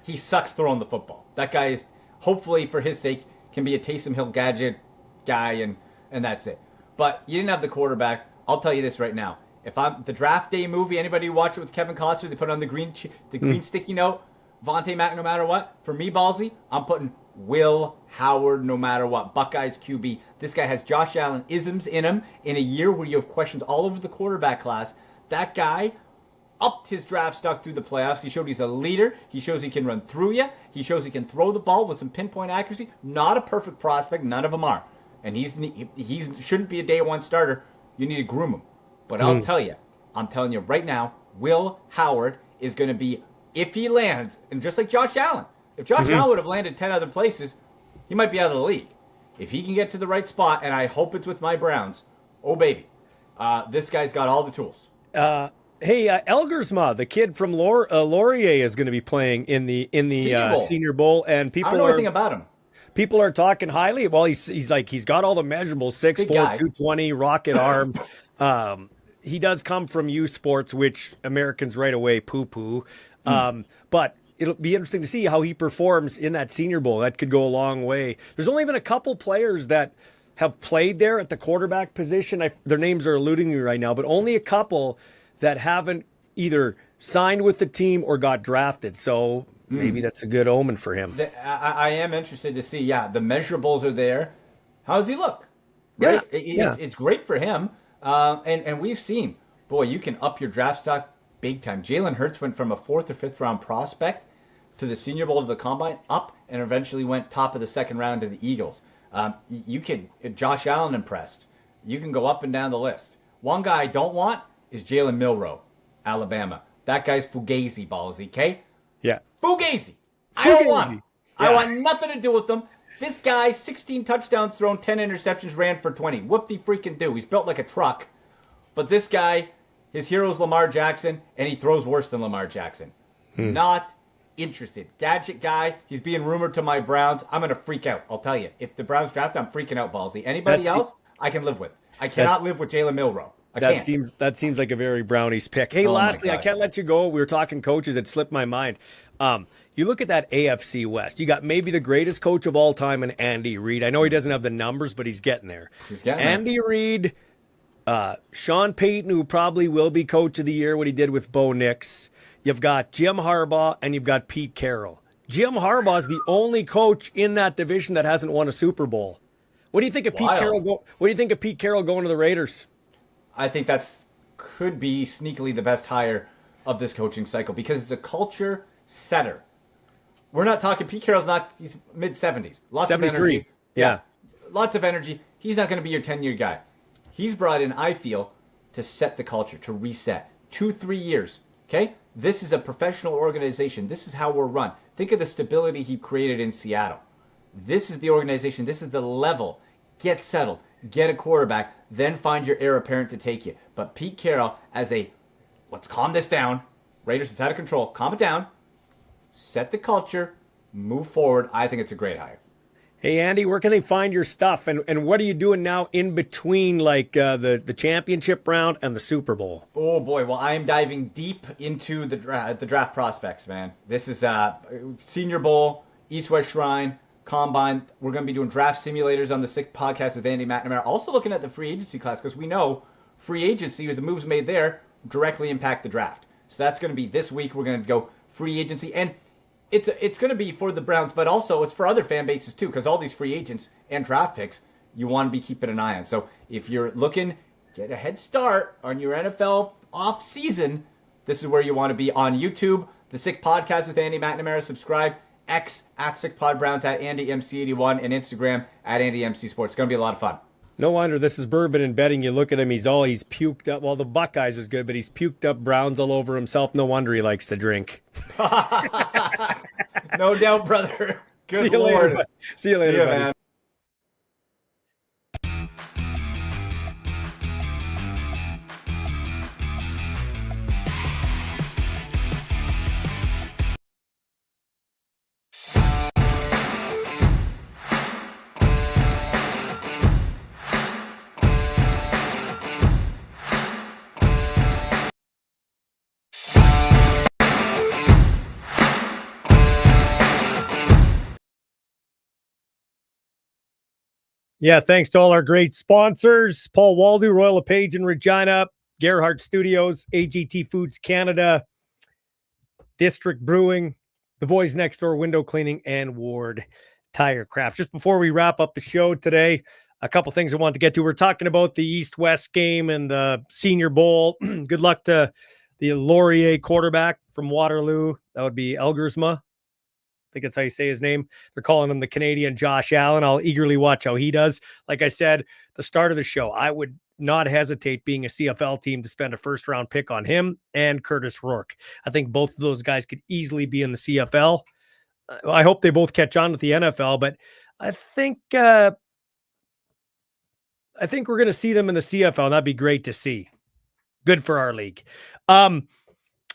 He sucks throwing the football. That guy is, hopefully for his sake, can be a Taysom Hill gadget guy, and that's it. But you didn't have the quarterback. I'll tell you this right now. If I'm the Draft Day movie, anybody watch it with Kevin Costner, they put on the green sticky note, Vontae Mack no matter what. For me, Ballsy, I'm putting Will Howard no matter what. Buckeyes QB. This guy has Josh Allen isms in him in a year where you have questions all over the quarterback class. That guy upped his draft stock through the playoffs. He showed he's a leader. He shows he can run through you. He shows he can throw the ball with some pinpoint accuracy. Not a perfect prospect. None of them are. And he shouldn't be a day 1 starter. You need to groom him. But I'm telling you right now, Will Howard is going to be, if he lands, and just like Josh Allen, if Josh Allen would have landed 10 other places, he might be out of the league. If he can get to the right spot, and I hope it's with my Browns, oh baby, this guy's got all the tools. Hey, Elgersma, the kid from Laurier, is going to be playing in the Senior Bowl. Senior Bowl, and I don't know anything about him. people are talking highly. Well, he's got all the measurables: 6'4", 220, rocket arm. He does come from U Sports, which Americans right away poo-poo. But it'll be interesting to see how he performs in that Senior Bowl. That could go a long way. There's only been a couple players that have played there at the quarterback position. Their names are eluding me right now, but only a couple that haven't either signed with the team or got drafted. So maybe that's a good omen for him. I am interested to see. Yeah, the measurables are there. How does he look? Right? Yeah, it's great for him. And we've seen, boy, you can up your draft stock big time. Jalen Hurts went from a 4th or 5th round prospect to the Senior Bowl to the Combine, up, and eventually went top of the 2nd round to the Eagles. Josh Allen impressed. You can go up and down the list. One guy I don't want is Jalen Milroe, Alabama. That guy's Fugazi, Ballsy, okay? Yeah. Fugazi. I don't want him. Yeah. I want nothing to do with him. This guy, 16 touchdowns thrown, 10 interceptions, ran for 20. Whoop-de-freaking-do. He's built like a truck. But this guy, his hero's Lamar Jackson, and he throws worse than Lamar Jackson. Not interested. Gadget guy, he's being rumored to my Browns. I'm going to freak out, I'll tell you. If the Browns draft, I'm freaking out, Ballsy. Anybody else, I can live with. I cannot live with Jalen Milroe. That seems like a very Brownies pick. Hey, lastly, I can't let you go. We were talking coaches. It slipped my mind. You look at that AFC West. You got maybe the greatest coach of all time in Andy Reid. I know he doesn't have the numbers, but he's getting there. Andy Reid, Sean Payton, who probably will be coach of the year, what he did with Bo Nix. You've got Jim Harbaugh, and you've got Pete Carroll. Jim Harbaugh is the only coach in that division that hasn't won a Super Bowl. What do you think of Pete Carroll? What do you think of Pete Carroll going to the Raiders? I think could be sneakily the best hire of this coaching cycle because it's a culture setter. We're not talking Pete Carroll's he's mid-70s. Lots 73. Of energy. Yeah. Lots of energy. He's not going to be your 10-year guy. He's brought in, I feel, to set the culture, to reset. 2-3 years. Okay? This is a professional organization. This is how we're run. Think of the stability he created in Seattle. This is the organization. This is the level. Get settled. Get a quarterback. Then find your heir apparent to take you. But Pete Carroll, let's calm this down. Raiders, it's out of control. Calm it down. Set the culture. Move forward. I think it's a great hire. Hey, Andy, where can they find your stuff? And what are you doing now in between the championship round and the Super Bowl? Oh, boy. Well, I am diving deep into the draft prospects, man. This is Senior Bowl, East-West Shrine, Combine. We're going to be doing draft simulators on the Sick podcast with Andy McNamara. Also looking at the free agency class because we know free agency, with the moves made there, directly impact the draft. So that's going to be this week. We're going to go free agency. And it's going to be for the Browns, but also it's for other fan bases too, because all these free agents and draft picks you want to be keeping an eye on. So if you're looking, get a head start on your NFL off season, this is where you want to be on YouTube. The Sick Podcast with Andy McNamara. Subscribe. X at SickPodBrowns, at AndyMC81, and Instagram at AndyMCSports. It's going to be a lot of fun. No wonder. This is Bourbon and Betting. You look at him, he's puked up. Well, the Buckeyes is good, but he's puked up Browns all over himself. No wonder he likes to drink. No doubt, brother. Good See you Lord. Later, See you later, buddy. Man. Yeah, thanks to all our great sponsors, Paul Waldo, Royal LePage in Regina, Gerhardt Studios, AGT Foods Canada, District Brewing, the Boys Next Door Window Cleaning, and Ward Tire Craft. Just before we wrap up the show today, a couple things I want to get to. We're talking about the East-West game and the Senior Bowl. Good luck to the Laurier quarterback from Waterloo. That would be Elgersma. I think that's how you say his name. They're calling him the Canadian Josh Allen. I'll eagerly watch how he does. Like I said, the start of the show, I would not hesitate being a CFL team to spend a first-round pick on him and Curtis Rourke. I think both of those guys could easily be in the CFL. I hope they both catch on with the NFL, but I think I think we're going to see them in the CFL. And that'd be great to see. Good for our league.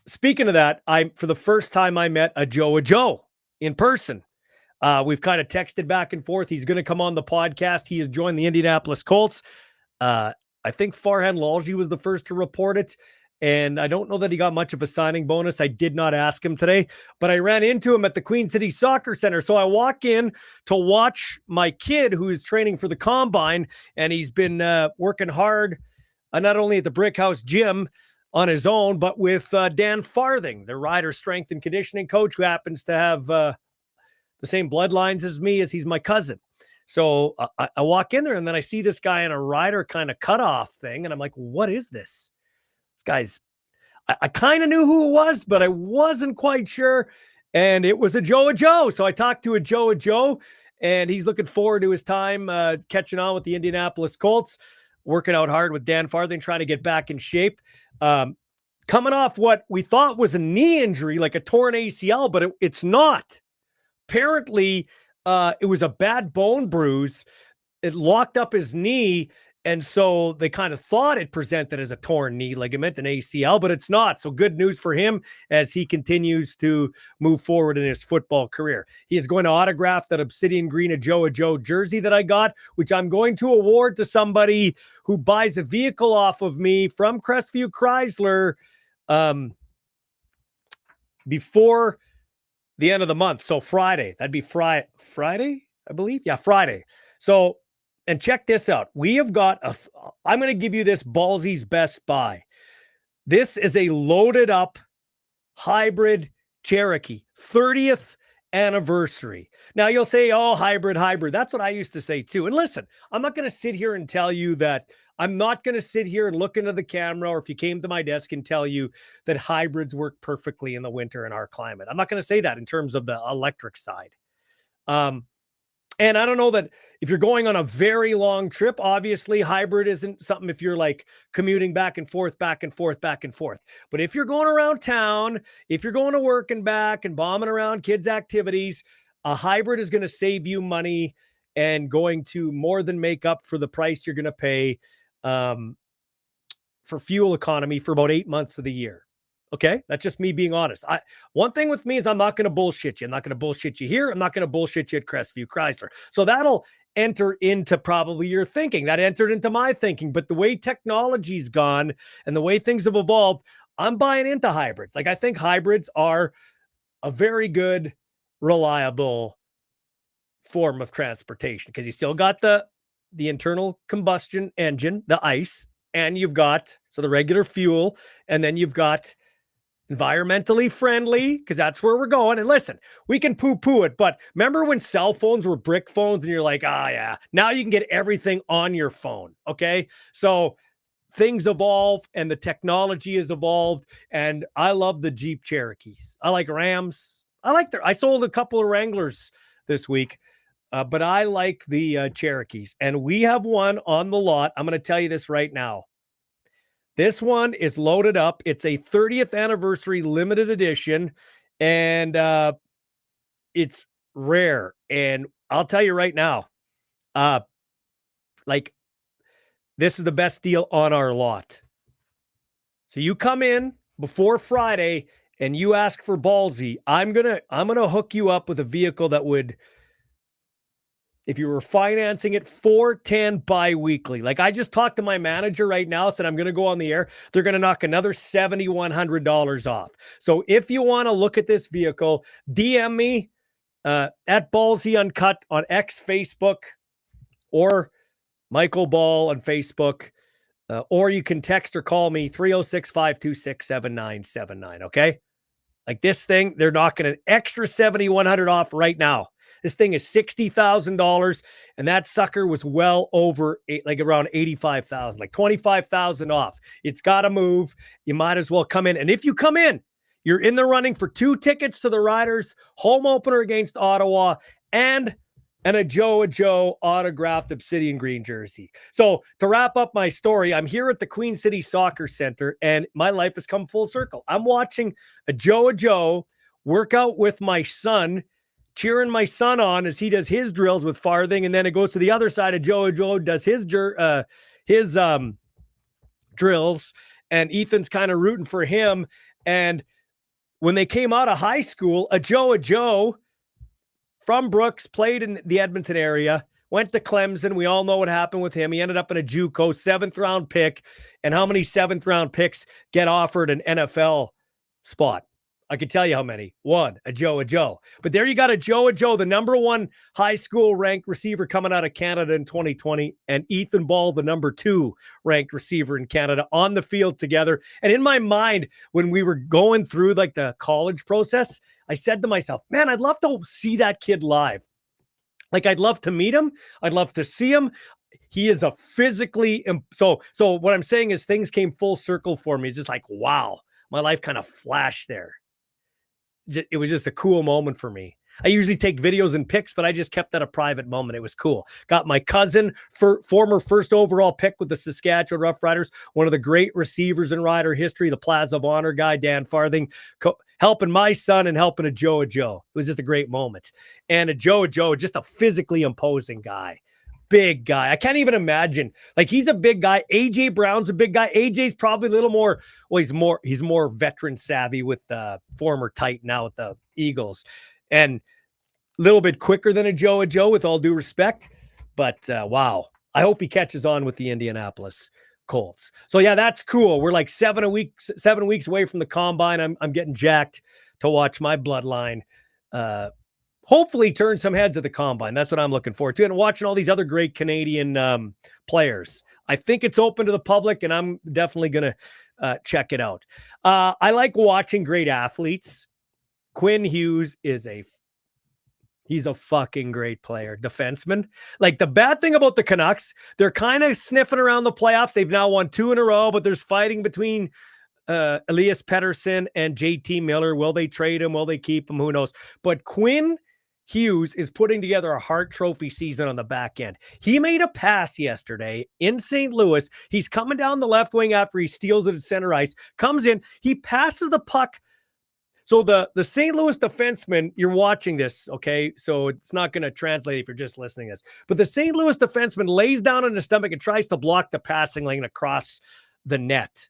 Speaking of that, for the first time I met a Joe in person. We've kind of texted back and forth. He's going to come on the podcast. He has joined the Indianapolis Colts. I think Farhan Lalji was the first to report it. And I don't know that he got much of a signing bonus. I did not ask him today, but I ran into him at the Queen City Soccer Center. So I walk in to watch my kid who is training for the combine, and he's been working hard, not only at the Brick House Gym on his own, but with Dan Farthing, the rider strength and conditioning coach, who happens to have the same bloodlines as me, as he's my cousin. So I walk in there, and then I see this guy in a rider kind of cutoff thing, and I'm like, what is this? This guy's, I kind of knew who it was, but I wasn't quite sure. And it was a Joe. So I talked to a Joe, and he's looking forward to his time catching on with the Indianapolis Colts, working out hard with Dan Farthing, trying to get back in shape. Coming off what we thought was a knee injury, like a torn ACL, but it's not. Apparently, it was a bad bone bruise. It locked up his knee, and so they kind of thought it presented as a torn knee ligament, an ACL, but it's not. So good news for him as he continues to move forward in his football career. He is going to autograph that obsidian green Joe jersey that I got, which I'm going to award to somebody who buys a vehicle off of me from Crestview Chrysler before the end of the month. So Friday, that'd be Friday, I believe. Yeah, Friday. So, and check this out. We have got I'm going to give you this Ballsy's Best Buy. This is a loaded up hybrid Cherokee, 30th anniversary. Now you'll say, oh, hybrid. That's what I used to say too. And listen, I'm not going to sit here and tell you that. I'm not going to sit here and look into the camera, or if you came to my desk and tell you that hybrids work perfectly in the winter in our climate. I'm not going to say that in terms of the electric side. And I don't know that if you're going on a very long trip, obviously hybrid isn't something if you're like commuting back and forth. But if you're going around town, if you're going to work and back and bombing around kids' activities, a hybrid is going to save you money and going to more than make up for the price you're going to pay for fuel economy for about 8 months of the year. Okay, that's just me being honest. One thing with me is I'm not going to bullshit you. I'm not going to bullshit you here. I'm not going to bullshit you at Crestview Chrysler. So that'll enter into probably your thinking. That entered into my thinking. But the way technology's gone and the way things have evolved, I'm buying into hybrids. Like, I think hybrids are a very good, reliable form of transportation, because you still got the internal combustion engine, the ICE, and you've got the regular fuel, and then you've got environmentally friendly, because that's where we're going. And listen, we can poo-poo it, but remember when cell phones were brick phones and you're like, yeah, now you can get everything on your phone. Okay. So things evolve and the technology has evolved. And I love the Jeep Cherokees. I like Rams. I sold a couple of Wranglers this week, but I like the Cherokees, and we have one on the lot. I'm going to tell you this right now. This one is loaded up. It's a 30th anniversary limited edition, and it's rare. And I'll tell you right now, this is the best deal on our lot. So you come in before Friday and you ask for Ballsy, I'm gonna hook you up with a vehicle that would, if you were financing it, $410 bi-weekly. Like, I just talked to my manager right now, said I'm going to go on the air. They're going to knock another $7,100 off. So if you want to look at this vehicle, DM me at Ballsy Uncut on X, Facebook, or Michael Ball on Facebook, or you can text or call me 306-526-7979. Okay? Like, this thing, they're knocking an extra $7,100 off right now. This thing is $60,000, and that sucker was well over around $85,000, like $25,000 off. It's got to move. You might as well come in. And if you come in, you're in the running for 2 tickets to the Riders home opener against Ottawa and a Joe autographed obsidian green jersey. So to wrap up my story, I'm here at the Queen City Soccer Center, and my life has come full circle. I'm watching a Joe work out with my son cheering my son on as he does his drills with Farthing, and then it goes to the other side of Joe. Joe does his drills, and Ethan's kind of rooting for him. And when they came out of high school, a Joe from Brooks played in the Edmonton area, went to Clemson. We all know what happened with him. He ended up in a JUCO 7th-round pick. And how many 7th-round picks get offered an NFL spot? I can tell you how many. One, a Joe. But there you got a Joe, the number 1 high school ranked receiver coming out of Canada in 2020, and Ethan Ball, the number 2 ranked receiver in Canada, on the field together. And in my mind, when we were going through like the college process, I said to myself, man, I'd love to see that kid live. Like, I'd love to meet him. I'd love to see him. He is a physically, so what I'm saying is things came full circle for me. It's just like, wow, my life kind of flashed there. It was just a cool moment for me. I usually take videos and pics, but I just kept that a private moment. It was cool. Got my cousin, former first overall pick with the Saskatchewan Roughriders, one of the great receivers in Rider history, the Plaza of Honor guy, Dan Farthing, helping my son and helping a Joe. It was just a great moment. And a Joe, just a physically imposing guy. Big guy. I can't even imagine. Like, he's a big guy. AJ Brown's a big guy. AJ's probably a little more, well, he's more veteran savvy with the former Titan now with the Eagles, and a little bit quicker than a Joe, with all due respect. But wow, I hope he catches on with the Indianapolis Colts. So yeah, that's cool. We're like 7 weeks away from the combine. I'm getting jacked to watch my bloodline hopefully turn some heads at the combine. That's what I'm looking forward to. And watching all these other great Canadian players. I think it's open to the public, and I'm definitely going to check it out. I like watching great athletes. Quinn Hughes he's a fucking great player. Defenseman. Like, the bad thing about the Canucks, they're kind of sniffing around the playoffs. They've now won 2 in a row, but there's fighting between Elias Pettersson and JT Miller. Will they trade him? Will they keep him? Who knows? But Quinn Hughes is putting together a Hart Trophy season on the back end. He made a pass yesterday in St. Louis. He's coming down the left wing after he steals it at center ice, comes in, he passes the puck. So the St. Louis defenseman, you're watching this, okay? So it's not going to translate if you're just listening to this. But the St. Louis defenseman lays down on his stomach and tries to block the passing lane across the net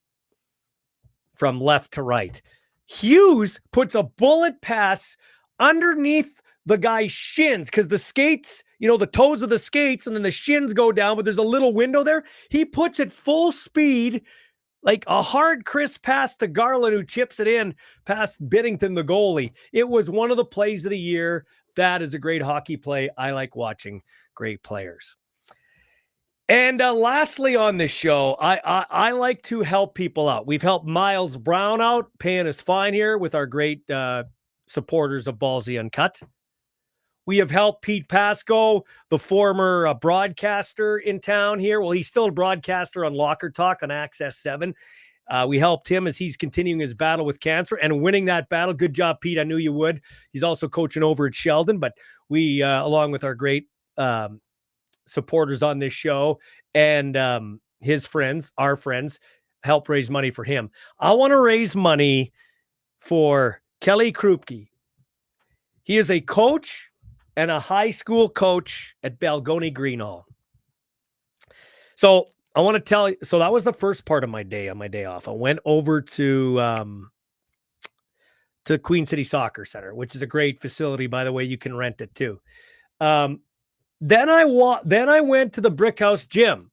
from left to right. Hughes puts a bullet pass underneath the guy's shins, because the skates, the toes of the skates, and then the shins go down, but there's a little window there. He puts it full speed, like a hard, crisp pass to Garland, who chips it in past Binnington, the goalie. It was one of the plays of the year. That is a great hockey play. I like watching great players. And lastly on this show, I like to help people out. We've helped Miles Brown out, paying his fine here with our great supporters of Ballsy Uncut. We have helped Pete Pasco, the former broadcaster in town here. Well, he's still a broadcaster on Locker Talk on Access 7. We helped him as he's continuing his battle with cancer and winning that battle. Good job, Pete. I knew you would. He's also coaching over at Sheldon, but we, along with our great supporters on this show and his friends, our friends, help raise money for him. I want to raise money for Kelly Krupke. He is a coach and a high school coach at Balgony Greenhall. So I want to tell you, so that was the first part of my day on my day off. I went over to Queen City Soccer Center, which is a great facility, by the way. You can rent it too. Then I went to the Brick House Gym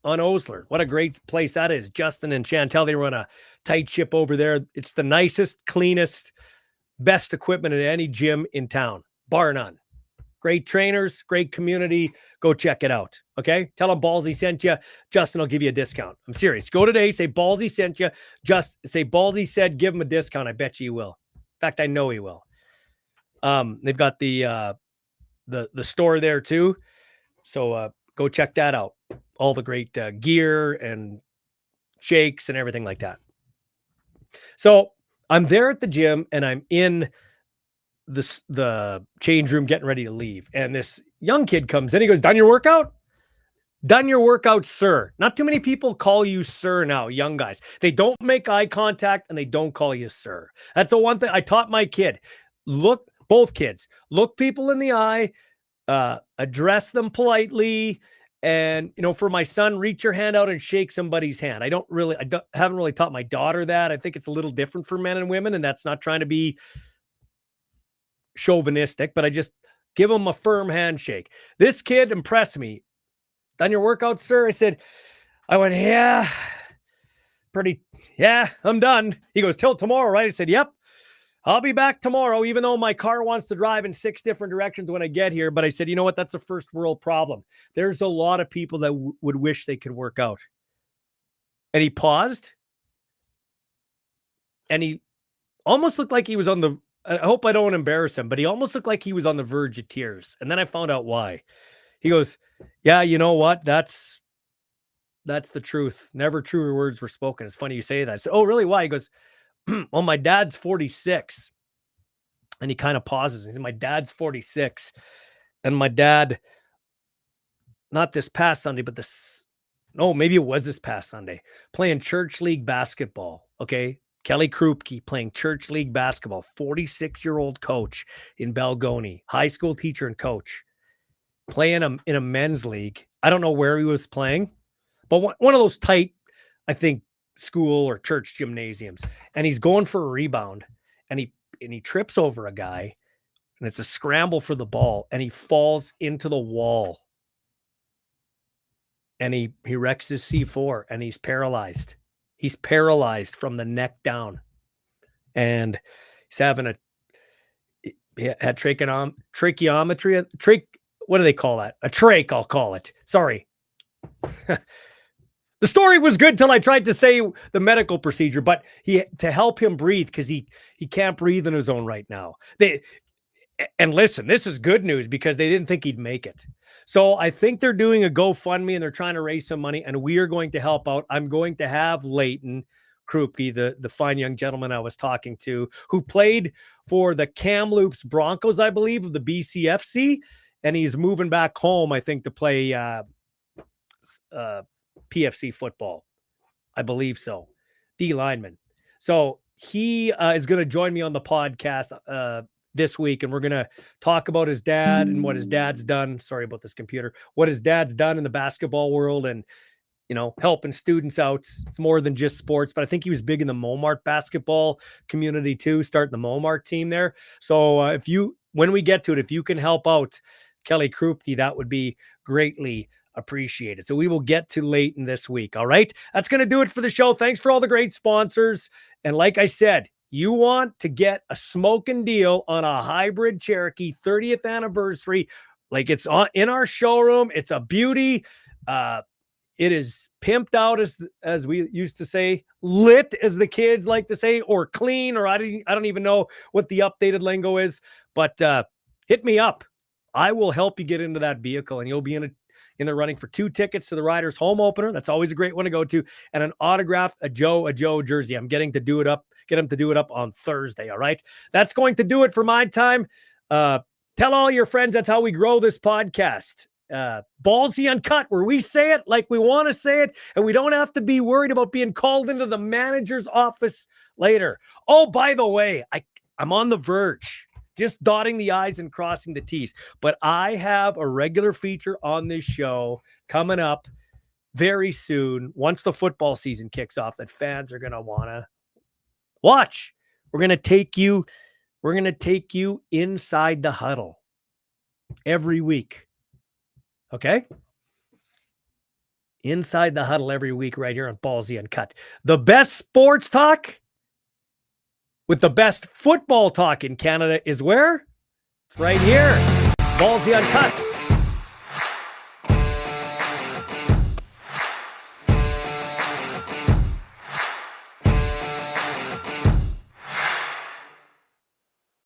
on Osler. What a great place that is. Justin and Chantel, they run a tight ship over there. It's the nicest, cleanest, best equipment at any gym in town, bar none. Great trainers, great community. Go check it out. Okay? Tell them Ballsy sent you. Justin will give you a discount. I'm serious. Go today, say Ballsy sent you. Just say Ballsy said, give him a discount. I bet you he will. In fact, I know he will. They've got the store there too. So go check that out. All the great gear and shakes and everything like that. So I'm there at the gym and I'm in the change room getting ready to leave. And this young kid comes in. He goes, done your workout? Done your workout, sir. Not too many people call you sir now, young guys. They don't make eye contact and they don't call you sir. That's the one thing I taught my kid. Look, Both kids. Look people in the eye, address them politely. And, for my son, reach your hand out and shake somebody's hand. I haven't really taught my daughter that. I think it's a little different for men and women, and that's not trying to be chauvinistic, but I just give them a firm handshake. This kid impressed me. Done your workout, sir? I went, yeah, I'm done. He goes, till tomorrow, right? I said, yep. I'll be back tomorrow, even though my car wants to drive in 6 different directions when I get here. But I said, you know what? That's a first world problem. There's a lot of people that would wish they could work out. And he paused. And he almost looked like he was I hope I don't embarrass him, but he almost looked like he was on the verge of tears. And then I found out why. He goes, yeah, you know what? That's the truth. Never truer words were spoken. It's funny you say that. I said, oh, really? Why? He goes, well, my dad's 46. And he kind of pauses. He said, my dad's 46. And my dad, not this past Sunday, but maybe it was this past Sunday, playing church league basketball. Okay. Kelly Krupke playing church league basketball, 46-year-old coach in Balgoni, high school teacher and coach, playing in a men's league. I don't know where he was playing, but one of those tight, I think, school or church gymnasiums, and he's going for a rebound, and he trips over a guy, and it's a scramble for the ball, and he falls into the wall, and he wrecks his C4, and he's paralyzed. He's paralyzed from the neck down, and he's having had tracheometry. What do they call that? A trach, I'll call it. Sorry. The story was good till I tried to say the medical procedure, but to help him breathe, because he can't breathe on his own right now. And listen, this is good news because they didn't think he'd make it. So I think they're doing a GoFundMe and they're trying to raise some money, and we are going to help out. I'm going to have Leighton Krupke, the fine young gentleman I was talking to, who played for the Kamloops Broncos, I believe, of the BCFC, and he's moving back home, I think, to play PFC football. I believe so. D lineman. So he is going to join me on the podcast this week, and we're going to talk about his dad and what his dad's done. Sorry about this computer. What his dad's done in the basketball world, and helping students out. It's more than just sports, but I think he was big in the Momart basketball community too, starting the Momart team there. So when we get to it, if you can help out Kelly Krupke, that would be greatly appreciated. So we will get to Leighton this week. All right. That's going to do it for the show. Thanks for all the great sponsors. And like I said, you want to get a smoking deal on a hybrid Cherokee 30th anniversary. Like, it's in our showroom. It's a beauty. It is pimped out, as we used to say, lit, as the kids like to say, or clean, or I don't even know what the updated lingo is, but hit me up. I will help you get into that vehicle, and you'll be in the running for 2 tickets to the Riders home opener. That's always a great one to go to, and an autographed a Joe jersey. I'm getting to do it up, get him to do it up on Thursday. All right. That's going to do it for my time. Tell all your friends. That's how we grow this podcast. Ballsy Uncut, where we say it like we want to say it, and we don't have to be worried about being called into the manager's office later. Oh, by the way, I'm on the verge, just dotting the I's and crossing the T's, but I have a regular feature on this show coming up very soon, once the football season kicks off, that fans are going to want to watch. We're going to take you inside the huddle every week. Okay? Inside the huddle every week right here on Ballsy Uncut. The best sports talk with the best football talk in Canada is where? It's right here. Ballsy Uncut.